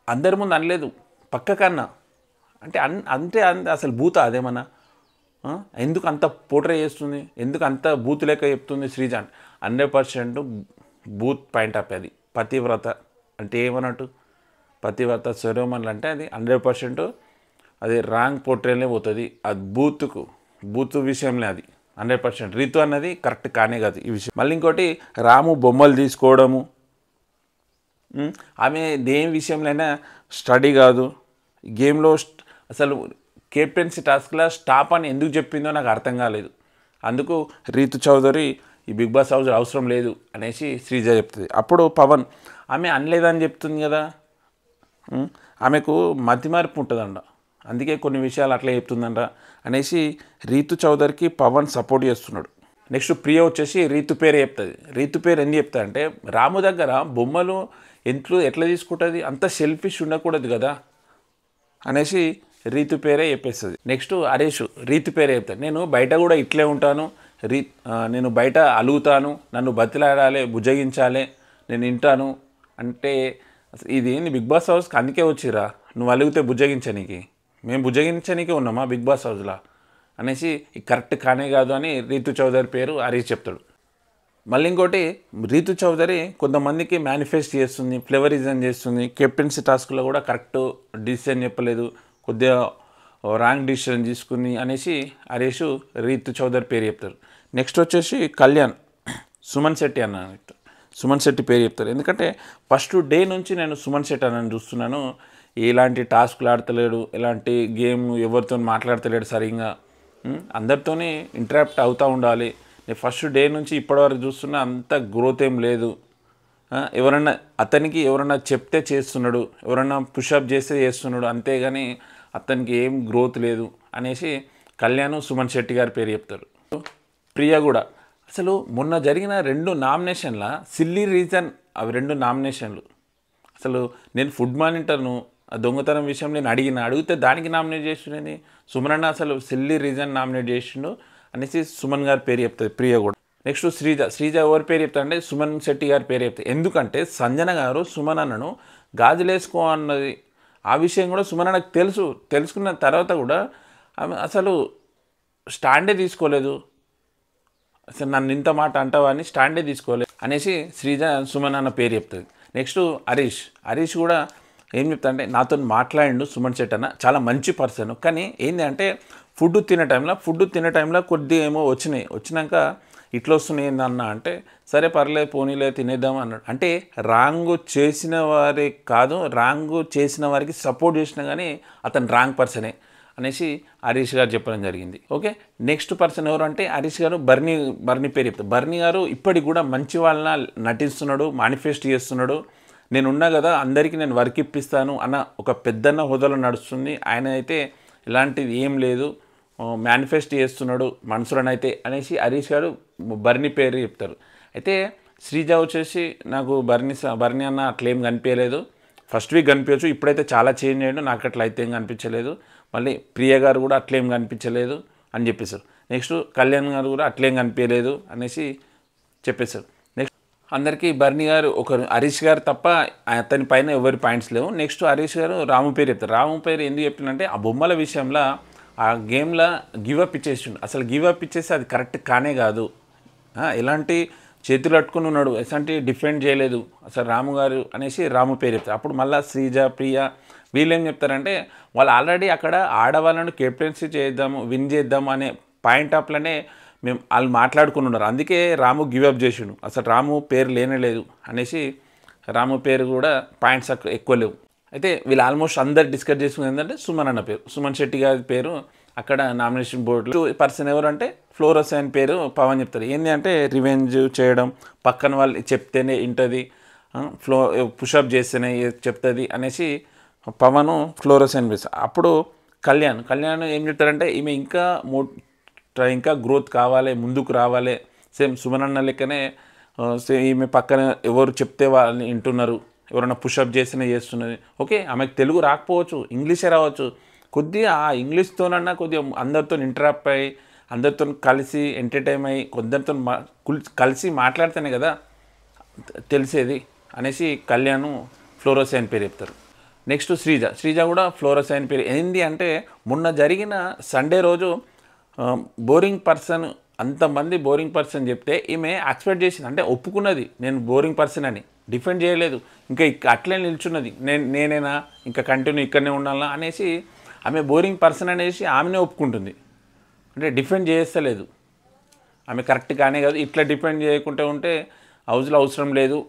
అందరి ముందు అనలేదు పక్కకన్నా అంటే అసలు బూత అదేమన్నా, ఎందుకు అంత పోట్రే చేస్తుంది, ఎందుకు అంత బూత్ లెక్క చెప్తుంది శ్రీజ అంటే 100% బూత్ పాయింట్ ఆఫ్ అది. పతివ్రత అంటే ఏమన్నట్టు, పతివ్రత శిరోమణులు అంటే అది 100% అది రాంగ్ పోర్ట్రేలే పోతుంది. అది బూత్ విషయంలో అది 100%. రీతు అన్నది కరెక్ట్ కానే కాదు ఈ విషయం. మళ్ళీ ఇంకోటి రాము బొమ్మలు తీసుకోవడము, ఆమె దేని విషయంలోనైనా స్టడీ కాదు, గేమ్లో అసలు కెప్టెన్సీ టాస్క్లో స్టాప్ అని ఎందుకు చెప్పిందో నాకు అర్థం కాలేదు. అందుకు రీతు చౌదరి ఈ బిగ్ బాస్ హౌస్ అవసరం లేదు అనేసి శ్రీజ చెప్తుంది. అప్పుడు పవన్ ఆమె అనలేదని చెప్తుంది కదా, ఆమెకు మతిమార్పు ఉంటుందంట, అందుకే కొన్ని విషయాలు అట్లా చెప్తుందంట అనేసి రీతు చౌదరికి పవన్ సపోర్ట్ చేస్తున్నాడు. నెక్స్ట్ ప్రియ వచ్చేసి రీతు పేరు చెప్తుంది. రీతు పేరు ఎందుకు చెప్తా అంటే రాము దగ్గర బొమ్మలు ఎట్లా తీసుకుంటుంది, అంత సెల్ఫిష్ ఉండకూడదు కదా అనేసి రీతు పేరే చెప్పేస్తుంది. నెక్స్ట్ హరీష్ రీతు పేరే చెప్తాడు. నేను బయట కూడా ఇట్లే ఉంటాను, నేను బయట అలుగుతాను, నన్ను బతిలాడాలి, బుజ్జగించాలి, నేను వింటాను అంటే ఇది ఏంది బిగ్ బాస్ హౌస్కి అందుకే వచ్చిరా, నువ్వు అలిగితే బుజ్జగించనీకి, మేము బుజ్జగించనీకే ఉన్నామా బిగ్ బాస్ హౌస్లో అనేసి కరెక్ట్ కానే కాదు అని రీతు చౌదరి పేరు హరీష్ చెప్తాడు. మళ్ళీ ఇంకోటి రీతు చౌదరి కొంతమందికి మేనిఫెస్ట్ చేస్తుంది, ఫ్లేవరిజం చేస్తుంది, కెప్టెన్సీ టాస్క్లో కూడా కరెక్ట్ డిసిషన్ చెప్పలేదు, కొద్దిగా రాంగ్ డిసిషన్ తీసుకుని అనేసి హరీష్ రీతు చౌదరి పేరు చెప్తారు. నెక్స్ట్ వచ్చేసి కళ్యాణ్ సుమన్ శెట్టి అన్న సుమన్ శెట్టి పేరు చెప్తారు. ఎందుకంటే ఫస్ట్ డే నుంచి నేను సుమన్ శెట్టి అన్నని చూస్తున్నాను, ఎలాంటి టాస్క్లు ఆడతలేడు, ఎలాంటి గేమ్ ఎవరితో మాట్లాడతలేడు సరిగ్గా, అందరితోని ఇంటరాక్ట్ అవుతూ ఉండాలి. నేను ఫస్ట్ డే నుంచి ఇప్పటివరకు చూస్తున్నా అంత గ్రోత్ ఏం లేదు, అతనికి ఎవరన్నా చెప్తే చేస్తున్నాడు, ఎవరన్నా పుషప్ చేస్తే చేస్తున్నాడు, అంతేగాని అతనికి ఏం గ్రోత్ లేదు అనేసి కళ్యాణ్ సుమన్ శెట్టి గారి పేరు చెప్తారు. ప్రియ కూడా అసలు మొన్న జరిగిన 2 నామినేషన్ల సిల్లీ రీజన్, అవి 2 నామినేషన్లు అసలు నేను ఫుడ్ మానిటర్ను దొంగతనం విషయం నేను అడిగితే దానికి నామినేట్ చేస్తుండేది సుమన్ అన్న, అసలు సిల్లీ రీజన్ నామినేట్ చేసిండు అనేసి సుమన్ గారి పేరు చెప్తుంది ప్రియ కూడా. నెక్స్ట్ శ్రీజ ఎవరి పేరు చెప్తా అంటే సుమన్ శెట్టి గారి పేరు చెప్తాయి. ఎందుకంటే సంజన గారు సుమన్ అన్నను గాజులేసుకో అన్నది, ఆ విషయం కూడా సుమన్ అన్నకు తెలుసుకున్న తర్వాత కూడా ఆమె అసలు స్టాండే తీసుకోలేదు, అసలు నన్ను ఇంత మాట అంటావా అని స్టాండే తీసుకోలేదు అనేసి శ్రీజ సుమన్ అన్న పేరు చెప్తుంది. నెక్స్ట్ హరీష్ కూడా ఏం చెప్తా అంటే నాతో మాట్లాడిండు సుమన్ శెట్టి అన్న, చాలా మంచి పర్సన్, కానీ ఏంటి అంటే ఫుడ్ తినే టైంలో కొద్దిగా ఏమో వచ్చినాక ఇట్లా వస్తున్నాయి ఏందన్న అంటే సరే పర్లేదు పోనీలే తినేద్దాం అన్నాడు. అంటే రాంగ్ చేసిన వారి కాదు, రాంగ్ చేసిన వారికి సపోర్ట్ చేసినా కానీ అతను రాంగ్ పర్సనే అనేసి హరీష్ గారు చెప్పడం జరిగింది. ఓకే, నెక్స్ట్ పర్సన్ ఎవరు అంటే హరీష్ గారు బర్నీ పేరు చెప్తారు. బర్నీ గారు ఇప్పటికి కూడా మంచి వాళ్ళ నటిస్తున్నాడు, మేనిఫెస్ట్ చేస్తున్నాడు, నేనున్నా కదా అందరికీ నేను వర్క్ ఇప్పిస్తాను అన్న ఒక పెద్దన్న హోదాలో నడుస్తుంది. ఆయన అయితే ఇలాంటిది ఏం లేదు, మేనిఫెస్ట్ చేస్తున్నాడు మనసులోనైతే అనేసి హరీష్ గారు బర్నీ పేరు చెప్తారు. అయితే శ్రీజ వచ్చేసి నాకు బర్నీ అన్న అట్లేం కనిపించలేదు, ఫస్ట్ వీక్ కనిపించచ్చు, ఇప్పుడైతే చాలా చేంజ్ అయ్యాడు, నాకు అట్లా అయితే ఏం కనిపించలేదు, మళ్ళీ ప్రియ గారు కూడా అట్లేం కనిపించలేదు అని చెప్పేశారు. నెక్స్ట్ కళ్యాణ్ గారు కూడా అట్లేం కనిపించలేదు అనేసి చెప్పేశారు. నెక్స్ట్ అందరికీ బర్నీ గారు హరీష్ గారు తప్ప అతని పైన ఎవరి పాయింట్స్ లేవు. నెక్స్ట్ హరీష్ గారు రాము పేరు చెప్తారు. రాము పేరు ఎందుకు చెప్తుందంటే ఆ బొమ్మల విషయంలో ఆ గేమ్లో గివప్ ఇచ్చేసిండు, అసలు గివప్ ఇచ్చేసి అది కరెక్ట్ కానే కాదు, ఎలాంటి చేతులు పట్టుకుని ఉన్నాడు, ఎలాంటి డిఫెండ్ చేయలేదు అసలు రాము గారు అనేసి రాము పేరు చెప్తారు. అప్పుడు మళ్ళీ శ్రీజ ప్రియ వీళ్ళు ఏం చెప్తారంటే వాళ్ళు ఆల్రెడీ అక్కడ ఆడవాళ్ళను కెప్టెన్సీ విన్ చేద్దాము అనే పాయింట్ ఆఫ్లోనే వాళ్ళు మాట్లాడుకుని ఉన్నారు, అందుకే రాము గివప్ చేసిండు, అసలు రాము పేరు లేనేలేదు అనేసి రాము పేరు కూడా పాయింట్స్ ఎక్కువ లేవు. అయితే వీళ్ళు ఆల్మోస్ట్ అందరు డిస్కస్ చేసుకుని ఏంటంటే సుమన్ అన్న పేరు, సుమన్ శెట్టి గారి పేరు అక్కడ నామినేషన్ బోర్డులో పర్సన్ ఎవరంటే ఫ్లోరస్ అని పేరు పవన్ చెప్తారు. ఏంటి అంటే రివెంజ్ చేయడం, పక్కన వాళ్ళు చెప్తేనే వింటుంది, పుషప్ చేస్తేనే చెప్తుంది అనేసి పవన్ ఫ్లోరస్ అని పిలుస్తారు. అప్పుడు కళ్యాణ్ ఏం చెప్తారంటే ఈమె ఇంకా గ్రోత్ కావాలి, ముందుకు రావాలి, సేమ్ సుమన్ అన్న లెక్కనే ఈమె పక్కన ఎవరు చెప్తే వాళ్ళని వింటున్నారు, ఎవరైనా పుషప్ చేస్తేనే చేస్తున్నది. ఓకే, ఆమెకు తెలుగు రాకపోవచ్చు, ఇంగ్లీషే రావచ్చు, కొద్దిగా ఆ ఇంగ్లీష్తోనన్నా కొద్దిగా అందరితో ఇంటరాక్ట్ అయ్యి అందరితో కలిసి ఎంటర్టైన్ అయ్యి కొందరితో కలిసి మాట్లాడితేనే కదా తెలిసేది అనేసి కళ్యాణ్ ఫ్లోరస్ అని పేరు చెప్తారు. నెక్స్ట్ శ్రీజ కూడా ఫ్లోరస్ అని పేరు. ఏంటి అంటే మొన్న జరిగిన సండే రోజు బోరింగ్ పర్సన్, అంతమంది బోరింగ్ పర్సన్ చెప్తే ఈమె యాక్సెప్ట్ చేసింది, అంటే ఒప్పుకున్నది నేను బోరింగ్ పర్సన్ అని, డిఫెండ్ చేయలేదు, ఇంకా అట్లే నిల్చున్నది, నేనేనా ఇంకా కంటిన్యూ ఇక్కడనే ఉండాలా అనేసి ఆమె బోరింగ్ పర్సన్ అనేసి ఆమెనే ఒప్పుకుంటుంది, అంటే డిఫెండ్ చేస్తలేదు, ఆమె కరెక్ట్ కానే కాదు, ఇట్లా డిఫెండ్ చేయకుంటే ఉంటే హౌస్లో అవసరం లేదు,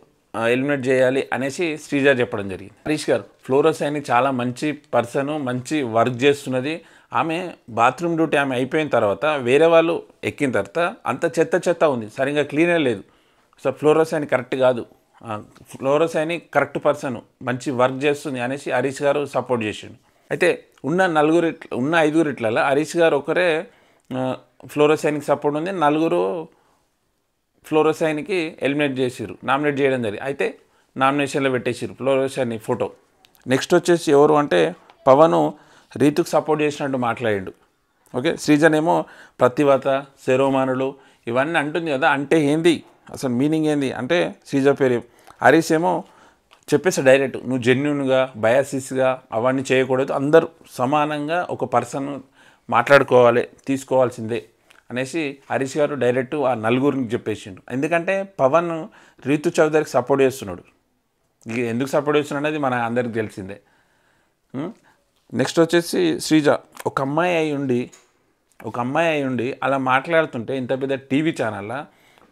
ఎలిమినేట్ చేయాలి అనేసి శ్రీజ చెప్పడం జరిగింది. హరీష్ గారు ఫ్లోరస్ అని చాలా మంచి పర్సన్, మంచి వర్క్ చేస్తున్నది, ఆమె బాత్రూమ్ డ్యూటీ ఆమె అయిపోయిన తర్వాత వేరే వాళ్ళు ఎక్కిన తర్వాత అంత చెత్త ఉంది, సరిగ్గా క్లీనే లేదు. సో ఫ్లోరోసైన్ కరెక్ట్ కాదు, ఫ్లోరోసైన్ కరెక్ట్ పర్సన్, మంచి వర్క్ చేస్తుంది అనేసి హరీష్ గారు సపోర్ట్ చేసిండు. అయితే ఉన్న 5 హరీష్ గారు ఒకరే ఫ్లోరోసైన్కి సపోర్ట్ ఉంది, 4 ఫ్లోరోసైన్కి ఎలిమినేట్ చేసిర్రు, నామినేట్ చేయడం జరిగింది. అయితే నామినేషన్లో పెట్టేసిర్రు ఫ్లోరోసైన్ ఫోటో. నెక్స్ట్ వచ్చేసి ఎవరు అంటే పవన్ రీతుకు సపోర్ట్ చేసినట్టు మాట్లాడిండు. ఓకే, శ్రీజనేమో ప్రతివత శిరోమానులు ఇవన్నీ అంటుంది కదా, అంటే ఏంది అసలు మీనింగ్ ఏంది అంటే శ్రీజ పేరు. హరీష్ ఏమో చెప్పేసి డైరెక్ట్, నువ్వు జెన్యున్గా బయాసిస్గా అవన్నీ చేయకూడదు, అందరూ సమానంగా ఒక పర్సన్ మాట్లాడుకోవాలి, తీసుకోవాల్సిందే అనేసి హరీష్ గారు డైరెక్ట్ ఆ 4 చెప్పేసిండు. ఎందుకంటే పవన్ రీతు చౌదరికి సపోర్ట్ చేస్తున్నాడు. ఎందుకు సపోర్ట్ చేస్తున్నాడు అనేది మన అందరికి తెలిసిందే. నెక్స్ట్ వచ్చేసి శ్రీజ ఒక అమ్మాయి అయి ఉండి అలా మాట్లాడుతుంటే ఇంత పెద్ద టీవీ ఛానల్లో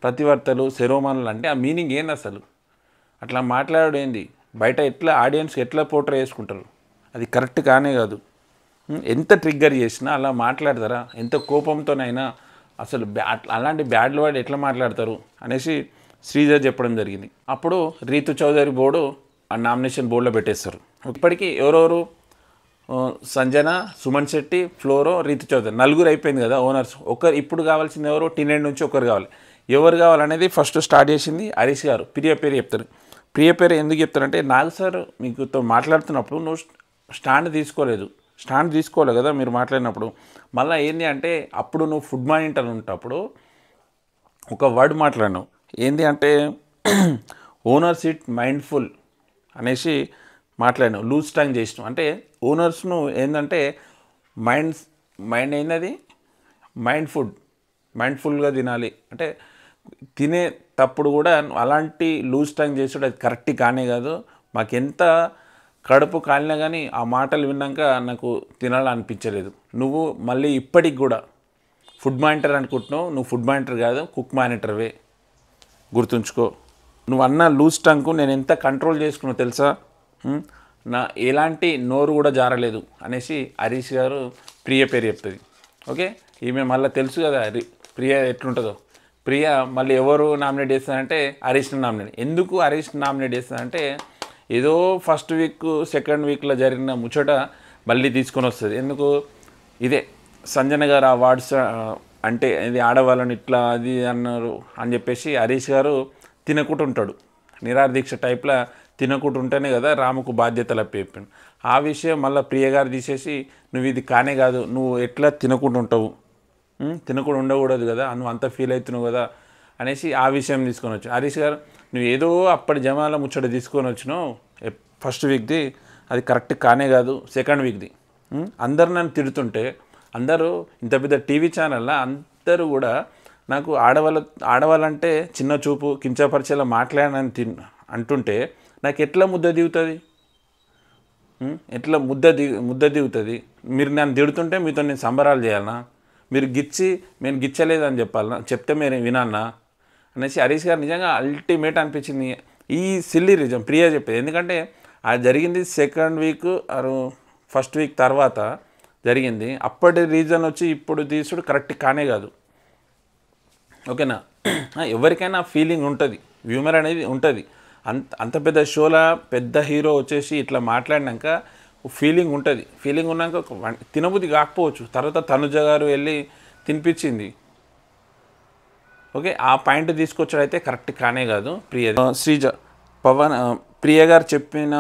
ప్రతివర్తలు శిరోమానులు అంటే ఆ మీనింగ్ ఏంది అసలు? అట్లా మాట్లాడడం ఏంది? బయట ఎట్లా ఆడియన్స్కి ఎట్లా పోర్ట్రే చేసుకుంటారు? అది కరెక్ట్ కానే కాదు. ఎంత ట్రిగ్గర్ చేసినా అలా మాట్లాడతారా? ఎంత కోపంతోనైనా అసలు అలాంటి బ్యాడ్ వర్డ్ ఎట్లా మాట్లాడతారు అనేసి శ్రీజ చెప్పడం జరిగింది. అప్పుడు రీతు చౌదరి బోర్డు ఆ నామినేషన్ బోర్డులో పెట్టేస్తారు. ఇప్పటికీ ఎవరెవరు సంజన, సుమన్ శెట్టి, ఫ్లోరో, రీతు చౌదరి 4 అయిపోయింది కదా ఓనర్స్. ఇప్పుడు కావాల్సింది ఎవరు? టీనేజ్ నుంచి ఒకరు కావాలి. ఎవరు కావాలనేది ఫస్ట్ స్టార్ట్ చేసింది హరీష్ గారు. ప్రియ పేరు చెప్తారు. ప్రియ పేరు ఎందుకు చెప్తారంటే, నాగ్ సార్ మీకుతో మాట్లాడుతున్నప్పుడు నువ్వు స్టాండ్ తీసుకోలేదు కదా మీరు మాట్లాడినప్పుడు. మళ్ళీ ఏంది అంటే అప్పుడు నువ్వు ఫుడ్ మానిటర్ ఉంటప్పుడు ఒక వర్డ్ మాట్లాడినావు, ఏంది అంటే ఓనర్స్ ఇట్ మైండ్ఫుల్ అనేసి మాట్లాడినావు, లూజ్ టంగ్ చేసినావు. అంటే ఓనర్స్ను ఏంటంటే మైండ్ ఏంది, మైండ్ఫుల్గా తినాలి అంటే తినేటప్పుడు కూడా అలాంటి లూజ్ టంగ్ చేసుడు అది కరెక్ట్ కానే కాదు. మాకెంత కడుపు కాలినా కానీ ఆ మాటలు విన్నాక నాకు తినాలనిపించలేదు. నువ్వు మళ్ళీ ఇప్పటికి కూడా ఫుడ్ మానిటర్ అనుకుంటున్నావు, నువ్వు ఫుడ్ మానిటర్ కాదు, కుక్ మానిటర్వే, గుర్తుంచుకో. నువ్వు అన్న లూజ్ టంగ్కు నేను ఎంత కంట్రోల్ చేసుకున్నావు తెలుసా, నా ఎలాంటి నోరు కూడా జారలేదు అనేసి హరీష్ గారు ప్రియ పేరు చెప్తుంది. ఓకే, ఈమె మళ్ళీ తెలుసు కదా ప్రియ ఎట్లుంటుందో. ప్రియ మళ్ళీ ఎవరు నామినేట్ చేస్తానంటే హరీష్ని నామినేట్. ఎందుకు హరీష్ని నామినేట్ చేస్తానంటే ఏదో ఫస్ట్ వీక్ సెకండ్ వీక్లో జరిగిన ముచ్చట మళ్ళీ తీసుకొని వస్తుంది. ఎందుకు ఇదే సంజన గారు ఆ వార్డ్స్ అంటే ఇది ఆడవాళ్ళని ఇట్లా అది అన్నారు అని చెప్పేసి హరీష్ గారు తినకుండా ఉంటాడు, నిరాదీక్ష టైప్లో తినకుండా ఉంటేనే కదా రాముకు బాధ్యతలు అప్పచెప్పాను. ఆ విషయం మళ్ళీ ప్రియ గారు తీసేసి నువ్వు ఇది కానే కాదు, నువ్వు ఎట్లా తినకుండా ఉంటావు, తినకుండా ఉండకూడదు కదా, నువ్వు అంత ఫీల్ అవుతున్నావు కదా అనేసి ఆ విషయం తీసుకొని వచ్చావు. హరీష్ గారు నువ్వు ఏదో అప్పటి జమాల ముచ్చట తీసుకొని వచ్చినావు ఫస్ట్ వీక్ది, అది కరెక్ట్ కానే కాదు సెకండ్ వీక్ది. అందరు నన్ను తిడుతుంటే, అందరూ ఇంత పెద్ద టీవీ ఛానల్లో అందరూ కూడా నాకు ఆడవాళ్ళంటే చిన్న చూపు కించపరిచేలా మాట్లాడనని అంటుంటే నాకు ఎట్లా ముద్ద దిగుతుంది, ఎట్లా ముద్ద దిగుతుంది? మీరు నన్ను తిడుతుంటే మీతో నేను సంబరాలు చేయాలనా? మీరు నేను గిచ్చలేదని చెప్పాలనా? చెప్తే మీరు వినాలనా అనేసి హరీష్ గారు నిజంగా అల్టిమేట్ అనిపించింది ఈ సిల్లీ రీజన్ ప్రియా చెప్పేది. ఎందుకంటే అది జరిగింది సెకండ్ వీక్ ఫస్ట్ వీక్ తర్వాత జరిగింది. అప్పటి రీజన్ వచ్చి ఇప్పుడు తీసుడు కరెక్ట్ కానే కాదు. ఓకేనా, ఎవరికైనా ఫీలింగ్ ఉంటుంది, హ్యూమర్ అనేది ఉంటుంది. అంత పెద్ద షోలా పెద్ద హీరో వచ్చేసి ఇట్లా మాట్లాడినాక ఫీలింగ్ ఉంటుంది. ఫీలింగ్ ఉన్నాక తినబుద్ధి కాకపోవచ్చు, తర్వాత తనుజ గారు వెళ్ళి తినిపించింది. ఓకే, ఆ పాయింట్ తీసుకొచ్చాడైతే కరెక్ట్ కానే కాదు. శ్రీజ ప్రియ గారు చెప్పిన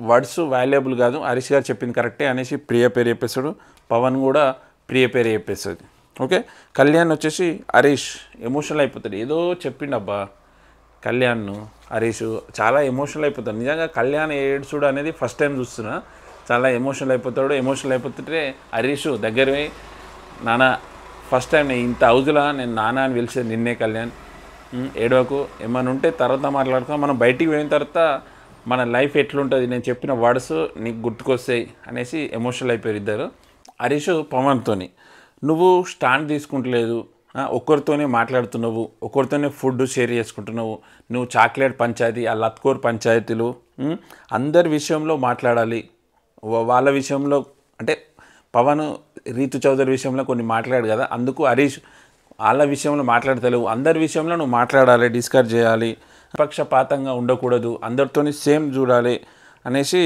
వర్డ్స్ వాల్యుబుల్ కాదు, హరీష్ గారు చెప్పింది కరెక్టే అనేసి ప్రియ పేరు చెప్పేస్తాడు. పవన్ కూడా ప్రియ పేరు చెప్పేస్తుంది. ఓకే, కళ్యాణ్ వచ్చేసి హరీష్ ఎమోషనల్ అయిపోతాడు. ఏదో చెప్పిండబ్బా కళ్యాణ్, హరీష్ చాలా ఎమోషనల్ అయిపోతాడు. నిజంగా కళ్యాణ్ ఏడ్చుడు అనేది ఫస్ట్ టైం చూస్తున్నా, చాలా ఎమోషనల్ అయిపోతాడు. ఎమోషనల్ అయిపోతుంటే హరీష్ దగ్గర నాన్న ఫస్ట్ టైం నేను ఇంత హౌజ్లా నేను నాన్న అని పిలిచేది నిన్నే కళ్యాణ్, ఏడవకు, ఏమైనా ఉంటే తర్వాత మాట్లాడుతాం, మనం బయటికి పోయిన తర్వాత మన లైఫ్ ఎట్లుంటుంది, నేను చెప్పిన వర్డ్స్ నీకు గుర్తుకొస్తాయి అనేసి ఎమోషనల్ అయిపోయారు ఇద్దరు. హరీష్ పవన్తోని నువ్వు స్టాండ్ తీసుకుంటలేదు, ఒక్కరితోనే మాట్లాడుతున్నావు, ఒక్కరితోనే ఫుడ్ షేర్ చేసుకుంటున్నావు, నువ్వు చాక్లెట్ పంచాయతీ, ఆ లత్కోర్ పంచాయతీలు అందరి విషయంలో మాట్లాడాలి. వాళ్ళ విషయంలో అంటే పవన్ రీతు చౌదరి విషయంలో కొన్ని మాట్లాడు కదా, అందుకు హరీష్ వాళ్ళ విషయంలో మాట్లాడతలేవు, అందరి విషయంలో నువ్వు మాట్లాడాలి, డిస్కస్ చేయాలి, పక్షపాతంగా ఉండకూడదు, అందరితోని సేమ్ చూడాలి అనేసి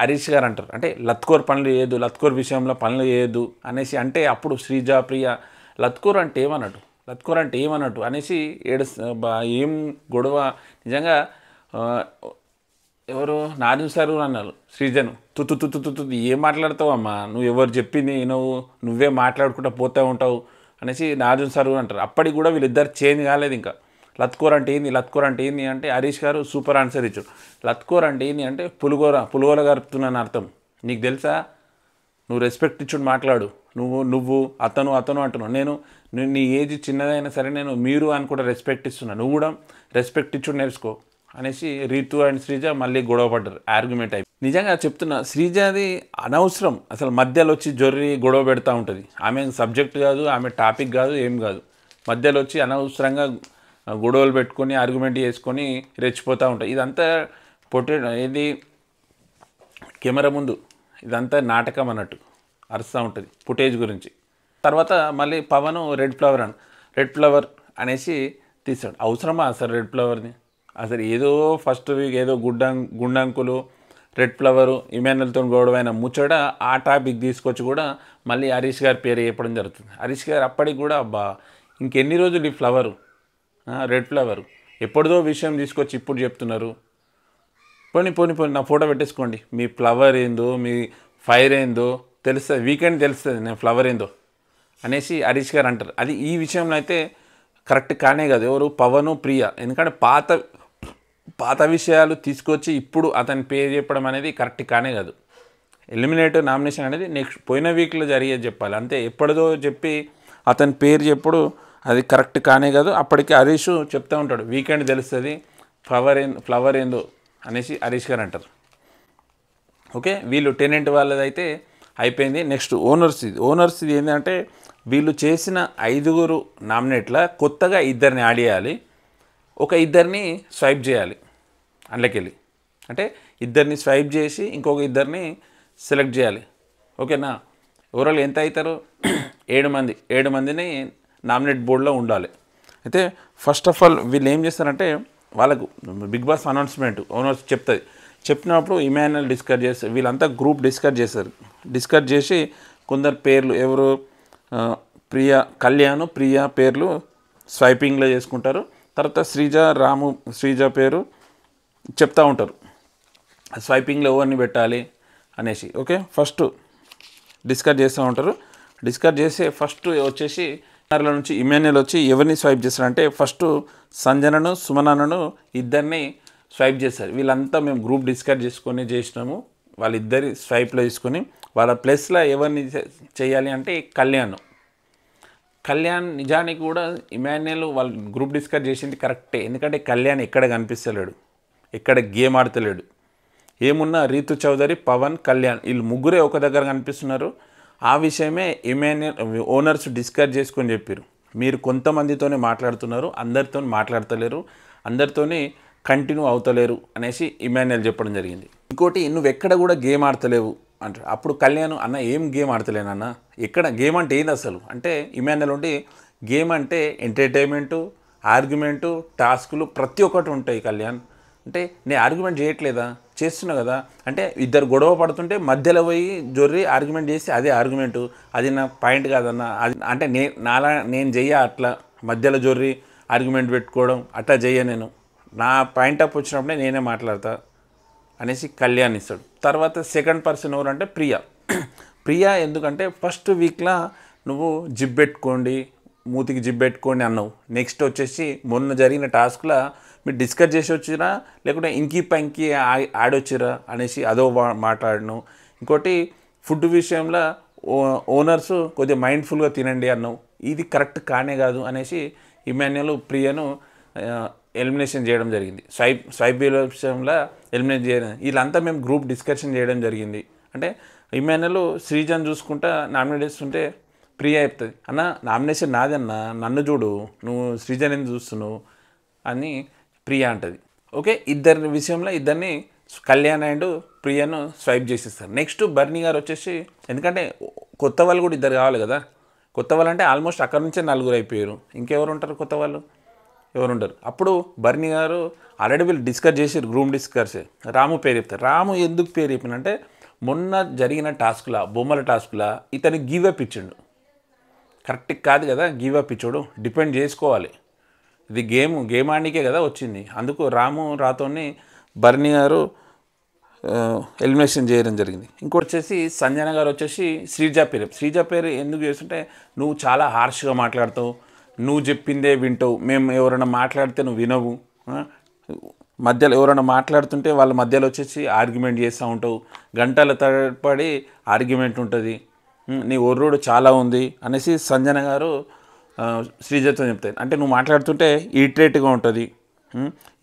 హరీష్ గారు అంటారు. అంటే లత్కోర్ పనులు చేయదు, లత్కోర్ విషయంలో పనులు చేయదు అనేసి అంటే అప్పుడు శ్రీజ ప్రియ లత్కోర్ అంటే ఏమన్నట్టు అనేసి ఏం గొడవ. నిజంగా ఎవరు నాజు సార్ అన్నారు శ్రీజను, తుత్తు ఏం మాట్లాడతావు అమ్మా, నువ్వు ఎవరు చెప్పింది నువ్వే మాట్లాడుకుంటూ పోతూ ఉంటావు అనేసి నాజు సార్ అంటారు. అప్పటికి కూడా వీళ్ళిద్దరు చేంజ్ కాలేదు. ఇంకా లత్కోర్ అంటే ఏంది అంటే హరీష్ గారు సూపర్ ఆన్సర్ ఇచ్చాడు. లత్కోర్ అంటే ఏంది అంటే పులిగోర గరుపుతున్నాను అర్థం. నీకు తెలుసా, నువ్వు రెస్పెక్ట్ ఇచ్చుడు మాట్లాడు, నువ్వు అతను అంటున్నావు. నేను నీ ఏజ్ చిన్నదైనా సరే నేను మీరు అని కూడా రెస్పెక్ట్ ఇస్తున్నా, నువ్వు కూడా రెస్పెక్ట్ ఇచ్చుడు నేర్చుకో అనేసి రీతు అండ్ శ్రీజ మళ్ళీ గొడవ పడ్డారు, ఆర్గ్యుమెంట్ అయిపోయి. నిజంగా చెప్తున్నా, శ్రీజది అనవసరం, అసలు మధ్యలో వచ్చి గొడవ పెడతా ఉంటుంది. ఆమె సబ్జెక్ట్ కాదు, ఆమె టాపిక్ కాదు, ఏం కాదు, మధ్యలో వచ్చి అనవసరంగా గొడవలు పెట్టుకొని ఆర్గ్యుమెంట్ చేసుకొని రెచ్చిపోతూ ఉంటాయి. ఇదంతా ఏది కెమెరా ముందు ఇదంతా నాటకం అన్నట్టు అరుస్తూ ఉంటుంది ఫుటేజ్ గురించి. తర్వాత మళ్ళీ పవన్ రెడ్ ఫ్లవర్ అనేసి తీసాడు. అవసరమా అసలు రెడ్ ఫ్లవర్ని? అసలు ఏదో ఫస్ట్ వీక్ ఏదో గుండంకులు రెడ్ ఫ్లవరు ఇమాన్యుల్తో గొడవైన ముచ్చట ఆ టాపిక్ తీసుకొచ్చి కూడా మళ్ళీ హరీష్ గారి పేరు చెప్పడం జరుగుతుంది. హరీష్ గారు అప్పటికి కూడా ఇంకెన్ని రోజులు ఈ ఫ్లవరు రెడ్ ఫ్లవరు ఎప్పటిదో విషయం తీసుకొచ్చి ఇప్పుడు చెప్తున్నారు. పోనీ నా ఫోటో పెట్టేసుకోండి, మీ ఫ్లవర్ ఏందో మీ ఫైర్ ఏందో తెలుస్తుంది, వీకెండ్ తెలుస్తుంది నేను ఫ్లవర్ ఏందో అనేసి హరీష్ గారు అంటారు. అది ఈ విషయంలో అయితే కరెక్ట్ కానే కాదు. ఎవరు పవన్ ప్రియ, ఎందుకంటే పాత విషయాలు తీసుకొచ్చి ఇప్పుడు అతని పేరు చెప్పడం అనేది కరెక్ట్ కానే కాదు. ఎలిమినేటివ్ నామినేషన్ అనేది నెక్స్ట్ పోయిన వీక్లో జరిగేది చెప్పాలి, అంతే ఎప్పటిదో చెప్పి అతని పేరు చెప్పుడు అది కరెక్ట్ కానే కాదు. అప్పటికి హరీష్ చెప్తూ ఉంటాడు, వీకెండ్ తెలుస్తుంది ఫ్లవర్ ఏందో అనేసి హరీష్ గారు అంటారు. ఓకే, వీళ్ళు టెనెంట్ వాళ్ళదైతే అయిపోయింది. నెక్స్ట్ ఓనర్స్ది ఏంటంటే వీళ్ళు చేసిన 5 నామినేట్ల కొత్తగా 2 యాడ్ చేయాలి, ఒక 2 స్వైప్ చేయాలి అందులోకెళ్ళి. అంటే 2 స్వైప్ చేసి ఇంకొక 2 సెలెక్ట్ చేయాలి. ఓకేనా, ఓవరాల్ ఎంత అవుతారు 7 మందిని నామినేట్ బోర్డులో ఉండాలి. అయితే ఫస్ట్ ఆఫ్ ఆల్ వీళ్ళు ఏం చేస్తారంటే వాళ్ళకు బిగ్ బాస్ అనౌన్స్మెంట్ ఓనర్స్ చెప్పినప్పుడు ఇమాన్యుల్ డిస్కస్ చేస్తారు, వీళ్ళంతా గ్రూప్ డిస్కస్ చేసి కొందరు పేర్లు ఎవరు ప్రియ పేర్లు స్వైపింగ్లో చేసుకుంటారు. తర్వాత శ్రీజ పేరు చెప్తూ ఉంటారు స్వైపింగ్లో ఎవరిని పెట్టాలి అనేసి. ఓకే, ఫస్ట్ డిస్కస్ చేస్తూ ఉంటారు. డిస్కస్ చేసి ఫస్ట్ వచ్చేసి నుంచి ఇమాన్యుల్ వచ్చి ఎవరిని స్వైప్ చేస్తారంటే ఫస్ట్ సంజనను సుమనను 2 స్వైప్ చేస్తారు. వీళ్ళంతా మేము గ్రూప్ డిస్కస్ చేసినాము, వాళ్ళిద్దరి స్వైప్లో తీసుకొని వాళ్ళ ప్లస్లో ఎవరిని చేయాలి అంటే కళ్యాణ్ నిజానికి కూడా ఇమాన్యుల్ వాళ్ళు గ్రూప్ డిస్కస్ చేసింది కరెక్టే, ఎందుకంటే కళ్యాణ్ ఎక్కడ కనిపిస్తలేడు, ఎక్కడ గేమ్ ఆడతలేడు. ఏమున్నా రీతు చౌదరి, పవన్, కళ్యాణ్ వీళ్ళు ముగ్గురే ఒక దగ్గర కనిపిస్తున్నారు. ఆ విషయమే ఇమాన్యుల్ ఓనర్స్ డిస్కస్ చేసుకొని చెప్పారు, మీరు కొంతమందితోనే మాట్లాడుతున్నారు, అందరితో మాట్లాడతలేరు, అందరితోనే కంటిన్యూ అవుతలేరు అనేసి ఇమాన్యుల్ చెప్పడం జరిగింది. ఇంకోటి, నువ్వు ఎక్కడ కూడా గేమ్ ఆడతలేవు అంటారు. అప్పుడు కళ్యాణ్ అన్న ఏం గేమ్ ఆడతలేనన్న, ఎక్కడ గేమ్ అంటే ఏంది అసలు అంటే ఇమాన్యుల్ ఉండి గేమ్ అంటే ఎంటర్టైన్మెంటు, ఆర్గ్యుమెంటు, టాస్కులు ప్రతి ఒక్కటి ఉంటాయి కళ్యాణ్. అంటే నేను ఆర్గ్యుమెంట్ చేయట్లేదా, చేస్తున్నా కదా, అంటే ఇద్దరు గొడవ పడుతుంటే మధ్యలో పోయి జొర్రి ఆర్గ్యుమెంట్ చేసి అదే ఆర్గ్యుమెంటు, అది నా పాయింట్ కాదన్న, అది అంటే నేను చెయ్య అట్లా మధ్యలో జొర్రి ఆర్గ్యుమెంట్ పెట్టుకోవడం అట్లా చెయ్య, నేను నా పాయింట్ ఆఫ్ వచ్చినప్పుడే నేనే మాట్లాడతా అనేసి కళ్యాణ్ ఇస్తాడు. తర్వాత సెకండ్ పర్సన్ ఎవరంటే ప్రియ ఎందుకంటే ఫస్ట్ వీక్లో నువ్వు మూతికి జిబ్బెట్టుకోండి అన్నావు. నెక్స్ట్ వచ్చేసి మొన్న జరిగిన టాస్క్లో మీరు డిస్కస్ చేసి వచ్చిరా లేకుంటే ఇంకి ఆడొచ్చిరా అనేసి అదో మాట్లాడను. ఇంకోటి ఫుడ్ విషయంలో ఓనర్స్ కొద్దిగా మైండ్ఫుల్గా తినండి అన్నావు, ఇది కరెక్ట్ కానే కాదు అనేసి ఇమాన్యుల్ ప్రియను ఎలిమినేషన్ చేయడం జరిగింది. స్వైప్ విషయంలో ఎలిమినేట్ చేయడం, వీళ్ళంతా మేము గ్రూప్ డిస్కషన్ చేయడం జరిగింది. అంటే ఇమాన్యుల్ శ్రీజన్ చూసుకుంటా నామినేట్ చేస్తుంటే ప్రియ చెప్తుంది, అన్న నామినేషన్ నాదన్నా, నన్ను చూడు, నువ్వు శ్రీజన్ ఎందుకు చూస్తున్నావు అని ప్రియ అంటుంది. ఓకే, 2 విషయంలో 2 కళ్యాణ్ అండ్ ప్రియను స్వైప్ చేసేస్తారు. నెక్స్ట్ బర్నీ గారు వచ్చేసి, ఎందుకంటే కొత్త వాళ్ళు కూడా ఇద్దరు కావాలి కదా, కొత్త వాళ్ళు అంటే ఆల్మోస్ట్ అక్కడ నుంచే నలుగురు అయిపోయారు, ఇంకెవరు ఉంటారు కొత్త వాళ్ళు, ఎవరు ఉండరు. అప్పుడు బర్నీ గారు ఆల్రెడీ వీళ్ళు డిస్కస్ చేసారు, గ్రూమ్ డిస్కస్, రాము పేరు చెప్తారు. రాము ఎందుకు పేరు చెప్పినంటే మొన్న జరిగిన టాస్క్లా, బొమ్మల టాస్క్లా ఇతనికి గివ్ అప్ ఇచ్చిండు. కరెక్ట్ కాదు కదా గివ్ అప్ ఇచ్చాడు, డిపెండ్ చేసుకోవాలి, ఇది గేమ్ ఆడికే కదా వచ్చింది. అందుకు రాము రాతోని బర్నీ గారు ఎలిమినేషన్ చేయడం జరిగింది. ఇంకోటి వచ్చేసి సంజన గారు వచ్చేసి శ్రీజ పేరు ఎందుకు చేస్తుంటే, నువ్వు చాలా హార్ష్గా మాట్లాడతావు, నువ్వు చెప్పిందే వింటావు, మేము ఎవరైనా మాట్లాడితే నువ్వు వినవు, మధ్యలో ఎవరైనా మాట్లాడుతుంటే వాళ్ళ మధ్యలో వచ్చేసి ఆర్గ్యుమెంట్ చేస్తూ ఉంటావు, గంటల తరబడి ఆర్గ్యుమెంట్ ఉంటుంది, నీ ఒర్రుడు చాలా ఉంది అనేసి సంజన గారు శ్రీజతో చెప్తారు. అంటే నువ్వు మాట్లాడుతుంటే ఈట్రేట్గా ఉంటుంది,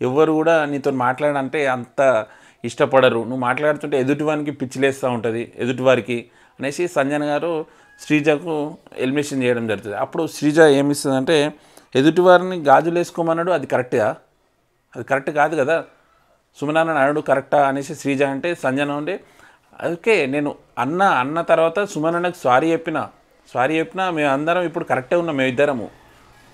ఎవరు కూడా నీతో మాట్లాడంటే అంత ఇష్టపడరు, నువ్వు మాట్లాడుతుంటే ఎదుటివానికి పిచ్చిలేస్తూ ఉంటుంది ఎదుటివారికి అనేసి సంజన గారు శ్రీజకు ఎలిమినేషన్ చేయడం జరుగుతుంది. అప్పుడు శ్రీజ ఏమిస్తుందంటే, ఎదుటివారిని గాజులు వేసుకోమన్నాడు, అది కరెక్టా, అది కరెక్ట్ కాదు కదా, సుమనాన్న అన్నాడు కరెక్టా అనేసి శ్రీజ అంటే, సంజన ఉండి ఓకే నేను అన్న తర్వాత సుమనన్నకు సారీ చెప్పినా మేము అందరం ఇప్పుడు కరెక్టే ఉన్నాం మేము ఇద్దరము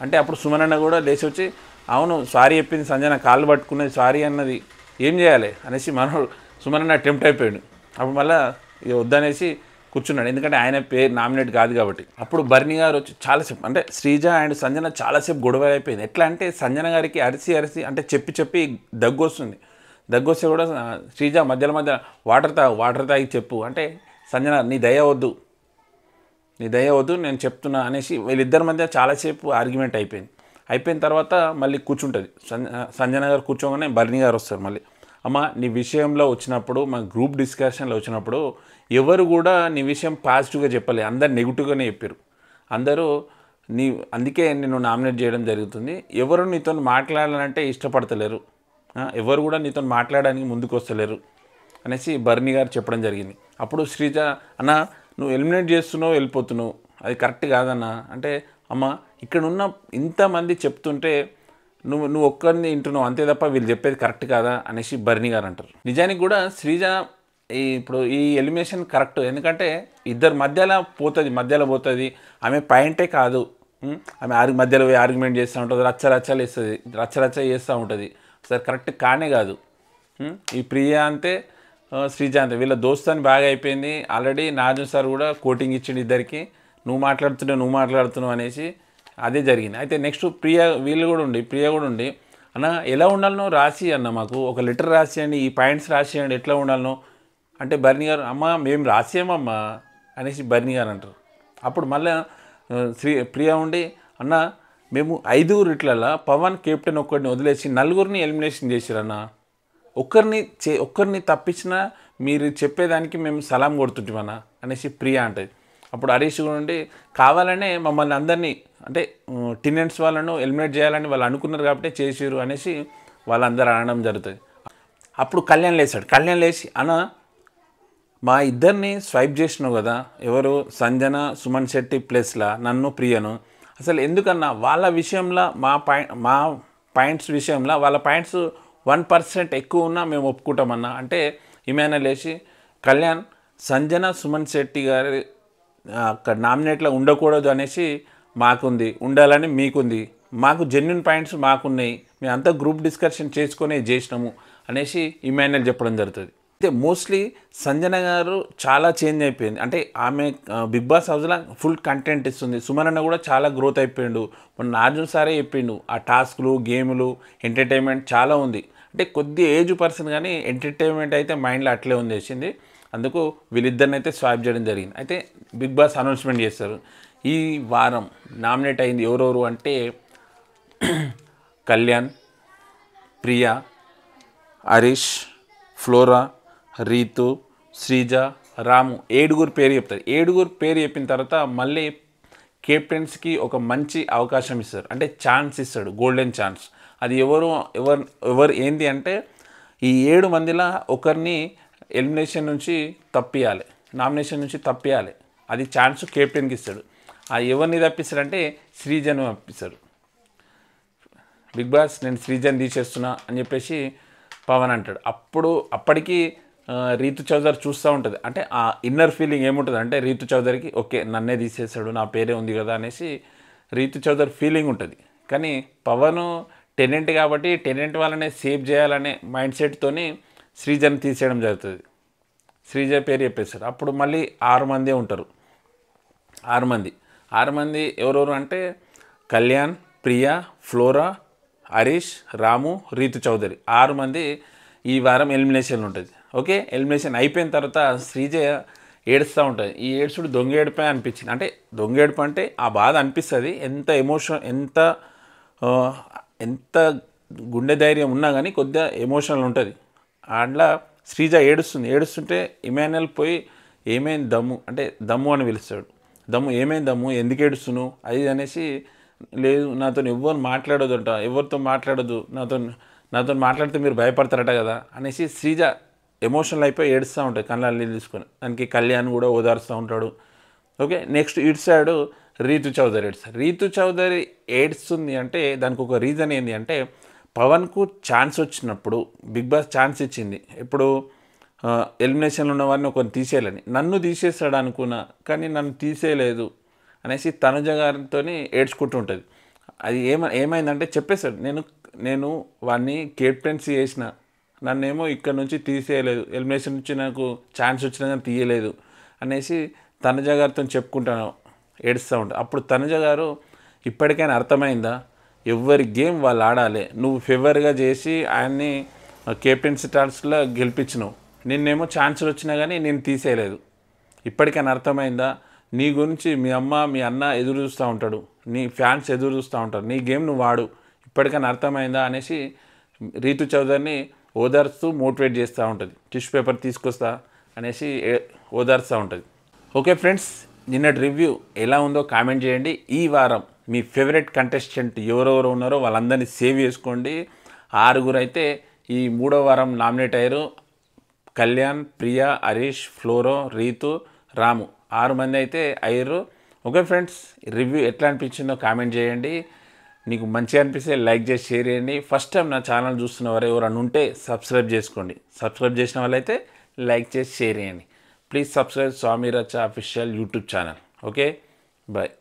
అంటే, అప్పుడు సుమనన్న కూడా లేచి వచ్చి అవును సారీ చెప్పింది సంజన, కాళ్ళు పట్టుకున్నది సారీ అన్నది, ఏం చేయాలి అనేసి మనోడు సుమనన్న అటెంప్ట్ అయిపోయాడు. అప్పుడు మళ్ళీ వద్దనేసి కూర్చున్నాడు, ఎందుకంటే ఆయన పేరు నామినేట్ కాదు కాబట్టి. అప్పుడు బర్నీ గారు వచ్చి చాలాసేపు, అంటే శ్రీజ అండ్ సంజన చాలాసేపు గొడవ అయిపోయింది. ఎట్లా అంటే సంజన గారికి అరిసి అంటే చెప్పి దగ్గు వస్తుంది, దగ్గు వస్తే కూడా శ్రీజ మధ్యలో వాటర్ తాగి చెప్పు అంటే, సంజన నీ దయ వద్దు నేను చెప్తున్నా అనేసి వీళ్ళిద్దరి మధ్య చాలాసేపు ఆర్గ్యుమెంట్ అయిపోయిన తర్వాత మళ్ళీ కూర్చుంటుంది సంజన గారు. కూర్చోగానే బర్నీ గారు వస్తారు మళ్ళీ, అమ్మ నీ విషయంలో వచ్చినప్పుడు, మా గ్రూప్ డిస్కషన్లో వచ్చినప్పుడు ఎవరు కూడా నీ విషయం పాజిటివ్గా చెప్పలే, అందరు నెగిటివ్గానే చెప్పారు, అందరూ అందుకే నేను నామినేట్ చేయడం జరుగుతుంది, ఎవరు నీతో మాట్లాడాలంటే ఇష్టపడతలేరు, ఎవరు కూడా నీతో మాట్లాడడానికి ముందుకు వస్తలేరు అనేసి బర్నీ గారు చెప్పడం జరిగింది. అప్పుడు శ్రీజ అన్న నువ్వు ఎలిమినేట్ చేస్తున్నావు వెళ్ళిపోతున్నావు, అది కరెక్ట్ కాదన్నా అంటే, అమ్మ ఇక్కడ ఉన్న ఇంతమంది చెప్తుంటే నువ్వు ఒక్కరిని వింటున్నావు అంతే తప్ప వీళ్ళు చెప్పేది కరెక్ట్ కాదా అనేసి బర్నీ గారు అంటారు. నిజానికి కూడా శ్రీజ ఇప్పుడు ఈ ఎలిమినేషన్ కరెక్ట్, ఎందుకంటే ఇద్దరు మధ్యలో పోతుంది, ఆమె పాయింటే కాదు, ఆమె మధ్యలో ఆర్గ్యుమెంట్ చేస్తూ ఉంటుంది, రచ్చ చేస్తూ ఉంటుంది, సరే కరెక్ట్ కానే కాదు. ఈ ప్రియ అంతే శ్రీజ అంతే, వీళ్ళ దోస్తాన్ని బాగా అయిపోయింది. ఆల్రెడీ నాజు సార్ కూడా కోటింగ్ ఇచ్చిండు ఇద్దరికి, నువ్వు మాట్లాడుతున్నావు అనేసి అదే జరిగింది. అయితే నెక్స్ట్ ప్రియ కూడా ఉండి అన్న ఎలా ఉండాలనో రాసి అన్న, మాకు ఒక లెటర్ రాసేయండి, ఈ పాయింట్స్ రాసేయండి ఎట్లా ఉండాలనో అంటే, బర్నీ గారు అమ్మ మేము రాసేయమమ్మా అనేసి బర్నీ గారు అంటారు. అప్పుడు మళ్ళీ ప్రియ ఉండి అన్న మేము 5 ఇట్లలా పవన్ కెప్టెన్ ఒక్కడిని వదిలేసి 4 ఎలిమినేషన్ చేసిరన్న, ఒక్కరిని తప్పించినా మీరు చెప్పేదానికి మేము సలాం కొడుతుంటామన్నా అనేసి ప్రియ అంటది. అప్పుడు హరీష్ కూడా ఉండి కావాలనే మమ్మల్ని అందరినీ అంటే టినెంట్స్ వాళ్ళను ఎలిమినేట్ చేయాలని వాళ్ళు అనుకున్నారు కాబట్టి చేసిరు అనేసి వాళ్ళందరూ అనడం జరుగుతుంది. అప్పుడు కళ్యాణ్ లేచి అన్న మా ఇద్దరిని స్వైప్ చేసినావు కదా, ఎవరు సంజన సుమన్ శెట్టి ప్లస్లా నన్ను ప్రియను, అసలు ఎందుకన్నా వాళ్ళ విషయంలో మా పాయింట్స్ విషయంలో వాళ్ళ పాయింట్స్ 1% ఎక్కువ ఉన్నా మేము ఒప్పుకుంటామన్నా అంటే, ఈమెన లేచి కళ్యాణ్ సంజన సుమన్ శెట్టి గారి అక్కడ నామినేట్లో ఉండకూడదు అనేసి మాకుంది, ఉండాలని మీకుంది, మాకు జెన్యున్ పాయింట్స్ మాకున్నాయి, మేము అంతా గ్రూప్ డిస్కషన్ చేసుకొని చేసినాము అనేసి ఇమాన్యుయల్ చెప్పడం జరుగుతుంది. అయితే మోస్ట్లీ సంజన గారు చాలా చేంజ్ అయిపోయింది, అంటే ఆమె బిగ్ బాస్ హౌస్లో ఫుల్ కంటెంట్ ఇస్తుంది. సుమన్ కూడా చాలా గ్రోత్ అయిపోయిండు, మన నాజు సారే చెప్పిండు ఆ టాస్క్లు గేములు ఎంటర్టైన్మెంట్ చాలా ఉంది, అంటే కొద్ది ఏజ్ పర్సన్ కానీ ఎంటర్టైన్మెంట్ అయితే మైండ్లో అట్లే ఉంది వేసింది. అందుకు వీళ్ళిద్దరిని అయితే స్వాప్ చేయడం జరిగింది. అయితే బిగ్ బాస్ అనౌన్స్మెంట్ చేస్తారు, ఈ వారం నామినేట్ అయింది ఎవరెవరు అంటే కళ్యాణ్, ప్రియా, హరీష్, ఫ్లోరా, రీతు, శ్రీజ, రాము 7 పేరు చెప్తారు. 7 పేరు చెప్పిన తర్వాత మళ్ళీ కెప్టెన్స్కి ఒక మంచి అవకాశం ఇస్తారు, అంటే ఛాన్స్ ఇస్తాడు, గోల్డెన్ ఛాన్స్. అది ఎవరు ఏంటి అంటే, ఈ 7 మందిలో ఒకరిని ఎలిమినేషన్ నుంచి తప్పియాలి, నామినేషన్ నుంచి తప్పియాలి, అది ఛాన్స్ కెప్టెన్కి ఇస్తాడు. ఆ ఎవరిని తప్పిస్తాడంటే శ్రీజను తప్పిస్తాడు. బిగ్ బాస్ నేను శ్రీజన్ తీసేస్తున్నా అని చెప్పేసి పవన్ అంటాడు. అప్పటికి రీతు చౌదరి చూస్తూ ఉంటుంది. అంటే ఆ ఇన్నర్ ఫీలింగ్ ఏముంటుంది అంటే రీతు చౌదరికి ఓకే నన్నే తీసేసాడు, నా పేరే ఉంది కదా అనేసి రీతు చౌదరి ఫీలింగ్ ఉంటుంది. కానీ పవన్ టెనెంట్ కాబట్టి టెనెంట్ వాళ్ళనే సేవ్ చేయాలనే మైండ్ సెట్తోని శ్రీజని తీసేయడం జరుగుతుంది. శ్రీజ పేరు చెప్పేస్తారు. అప్పుడు మళ్ళీ 6 మందే ఉంటారు. 6 మంది ఎవరెవరు అంటే కళ్యాణ్, ప్రియా, ఫ్లోరా, హరీష్, రాము, రీతు చౌదరి 6 మంది ఈ వారం ఎలిమినేషన్ ఉంటుంది. ఓకే, ఎలిమినేషన్ అయిపోయిన తర్వాత శ్రీజ ఏడుస్తూ ఉంటుంది. ఈ ఏడుసుడు దొంగ ఏడుపే అనిపించింది. అంటే దొంగ ఏడుపు అంటే ఆ బాధ అనిపిస్తుంది. ఎంత ఎమోషన్ ఎంత గుండె ధైర్యం ఉన్నా కానీ కొద్దిగా ఎమోషనల్ ఉంటుంది. అట్లా శ్రీజ ఏడుస్తుంటే ఇమాన్యుయల్ పోయి ఏమైంది దమ్ము అంటే దమ్ము అని పిలుస్తాడు. దమ్ము ఏమైంది దమ్ము, ఎందుకు ఏడుస్తున్నావు అది అనేసి, లేదు నాతో ఎవరు మాట్లాడొద్దంట, ఎవరితో మాట్లాడొద్దు, నాతో మాట్లాడితే మీరు భయపడతారట కదా అనేసి శ్రీజ ఎమోషనల్ అయిపోయి ఏడుస్తూ ఉంటుంది కళ్ళ నీళ్ళు తీసుకొని. దానికి కళ్యాణ్ కూడా ఓదారుస్తూ ఉంటాడు. ఓకే, నెక్స్ట్ ఇటు సైడు రీతు చౌదరి ఏడుస్తారు. రీతు చౌదరి ఏడుస్తుంది అంటే దానికి ఒక రీజన్ ఏంటి అంటే పవన్కు ఛాన్స్ వచ్చినప్పుడు బిగ్ బాస్ ఛాన్స్ ఇచ్చింది. ఇప్పుడు ఎలిమినేషన్లో ఉన్న వారిని ఒకరిని తీసేయాలని, నన్ను తీసేస్తాడు అనుకున్నా కానీ నన్ను తీసేయలేదు అనేసి తనుజ గారితో ఏడ్చుకుంటూ ఉంటుంది. అది ఏమైందంటే చెప్పేశాడు, నేను వాడిని కెప్టెన్సీ చేసిన, నన్నేమో ఇక్కడ నుంచి తీసేయలేదు, ఎలిమినేషన్ నుంచి నాకు ఛాన్స్ వచ్చినా కానీ తీయలేదు అనేసి తనుజ గారితో చెప్పుకుంటాను, ఏడుస్తూ ఉంటాను. అప్పుడు తనుజ గారు ఇప్పటికైనా అర్థమైందా, ఎవరి గేమ్ వాళ్ళు ఆడాలి, నువ్వు ఫేవర్గా చేసి ఆయన్ని కెప్టెన్సీ టాస్క్లో గెలిపించినావు, నిన్నేమో ఛాన్సులు వచ్చినా కానీ నేను తీసేయలేదు, ఇప్పటికైనా అర్థమైందా, నీ గురించి మీ అమ్మ మీ అన్న ఎదురు చూస్తూ ఉంటాడు, నీ ఫ్యాన్స్ ఎదురు చూస్తూ ఉంటారు, నీ గేమ్ నువ్వు వాడు, ఇప్పటికైనా అర్థమైందా అనేసి రీతు చౌదరిని ఓదార్స్తూ మోటివేట్ చేస్తూ ఉంటుంది. టిష్యూ పేపర్ తీసుకొస్తా అనేసి ఓదార్స్తూ ఉంటుంది. ఓకే ఫ్రెండ్స్, నిన్నటి రివ్యూ ఎలా ఉందో కామెంట్ చేయండి. ఈ వారం మీ ఫేవరెట్ కంటెస్టెంట్ ఎవరెవరు ఉన్నారో వాళ్ళందరినీ సేవ్ చేసుకోండి. 6 అయితే ఈ 3వ వారం నామినేట్ అయ్యారు. కళ్యాణ్, ప్రియా, హరీష్, ఫ్లోరో, రీతు, రాము 6 మంది అయితే అయ్యారు. ఓకే ఫ్రెండ్స్, రివ్యూ ఎట్లా అనిపించిందో కామెంట్ చేయండి. నీకు మంచిగా అనిపిస్తే లైక్ చేసి షేర్ చేయండి. ఫస్ట్ టైం నా ఛానల్ చూస్తున్న వారు ఎవరైనా ఉంటే సబ్స్క్రైబ్ చేసుకోండి. సబ్స్క్రైబ్ చేసిన వాళ్ళైతే లైక్ చేసి షేర్ చేయండి. Please subscribe Swami Racha official YouTube channel. Okay, bye.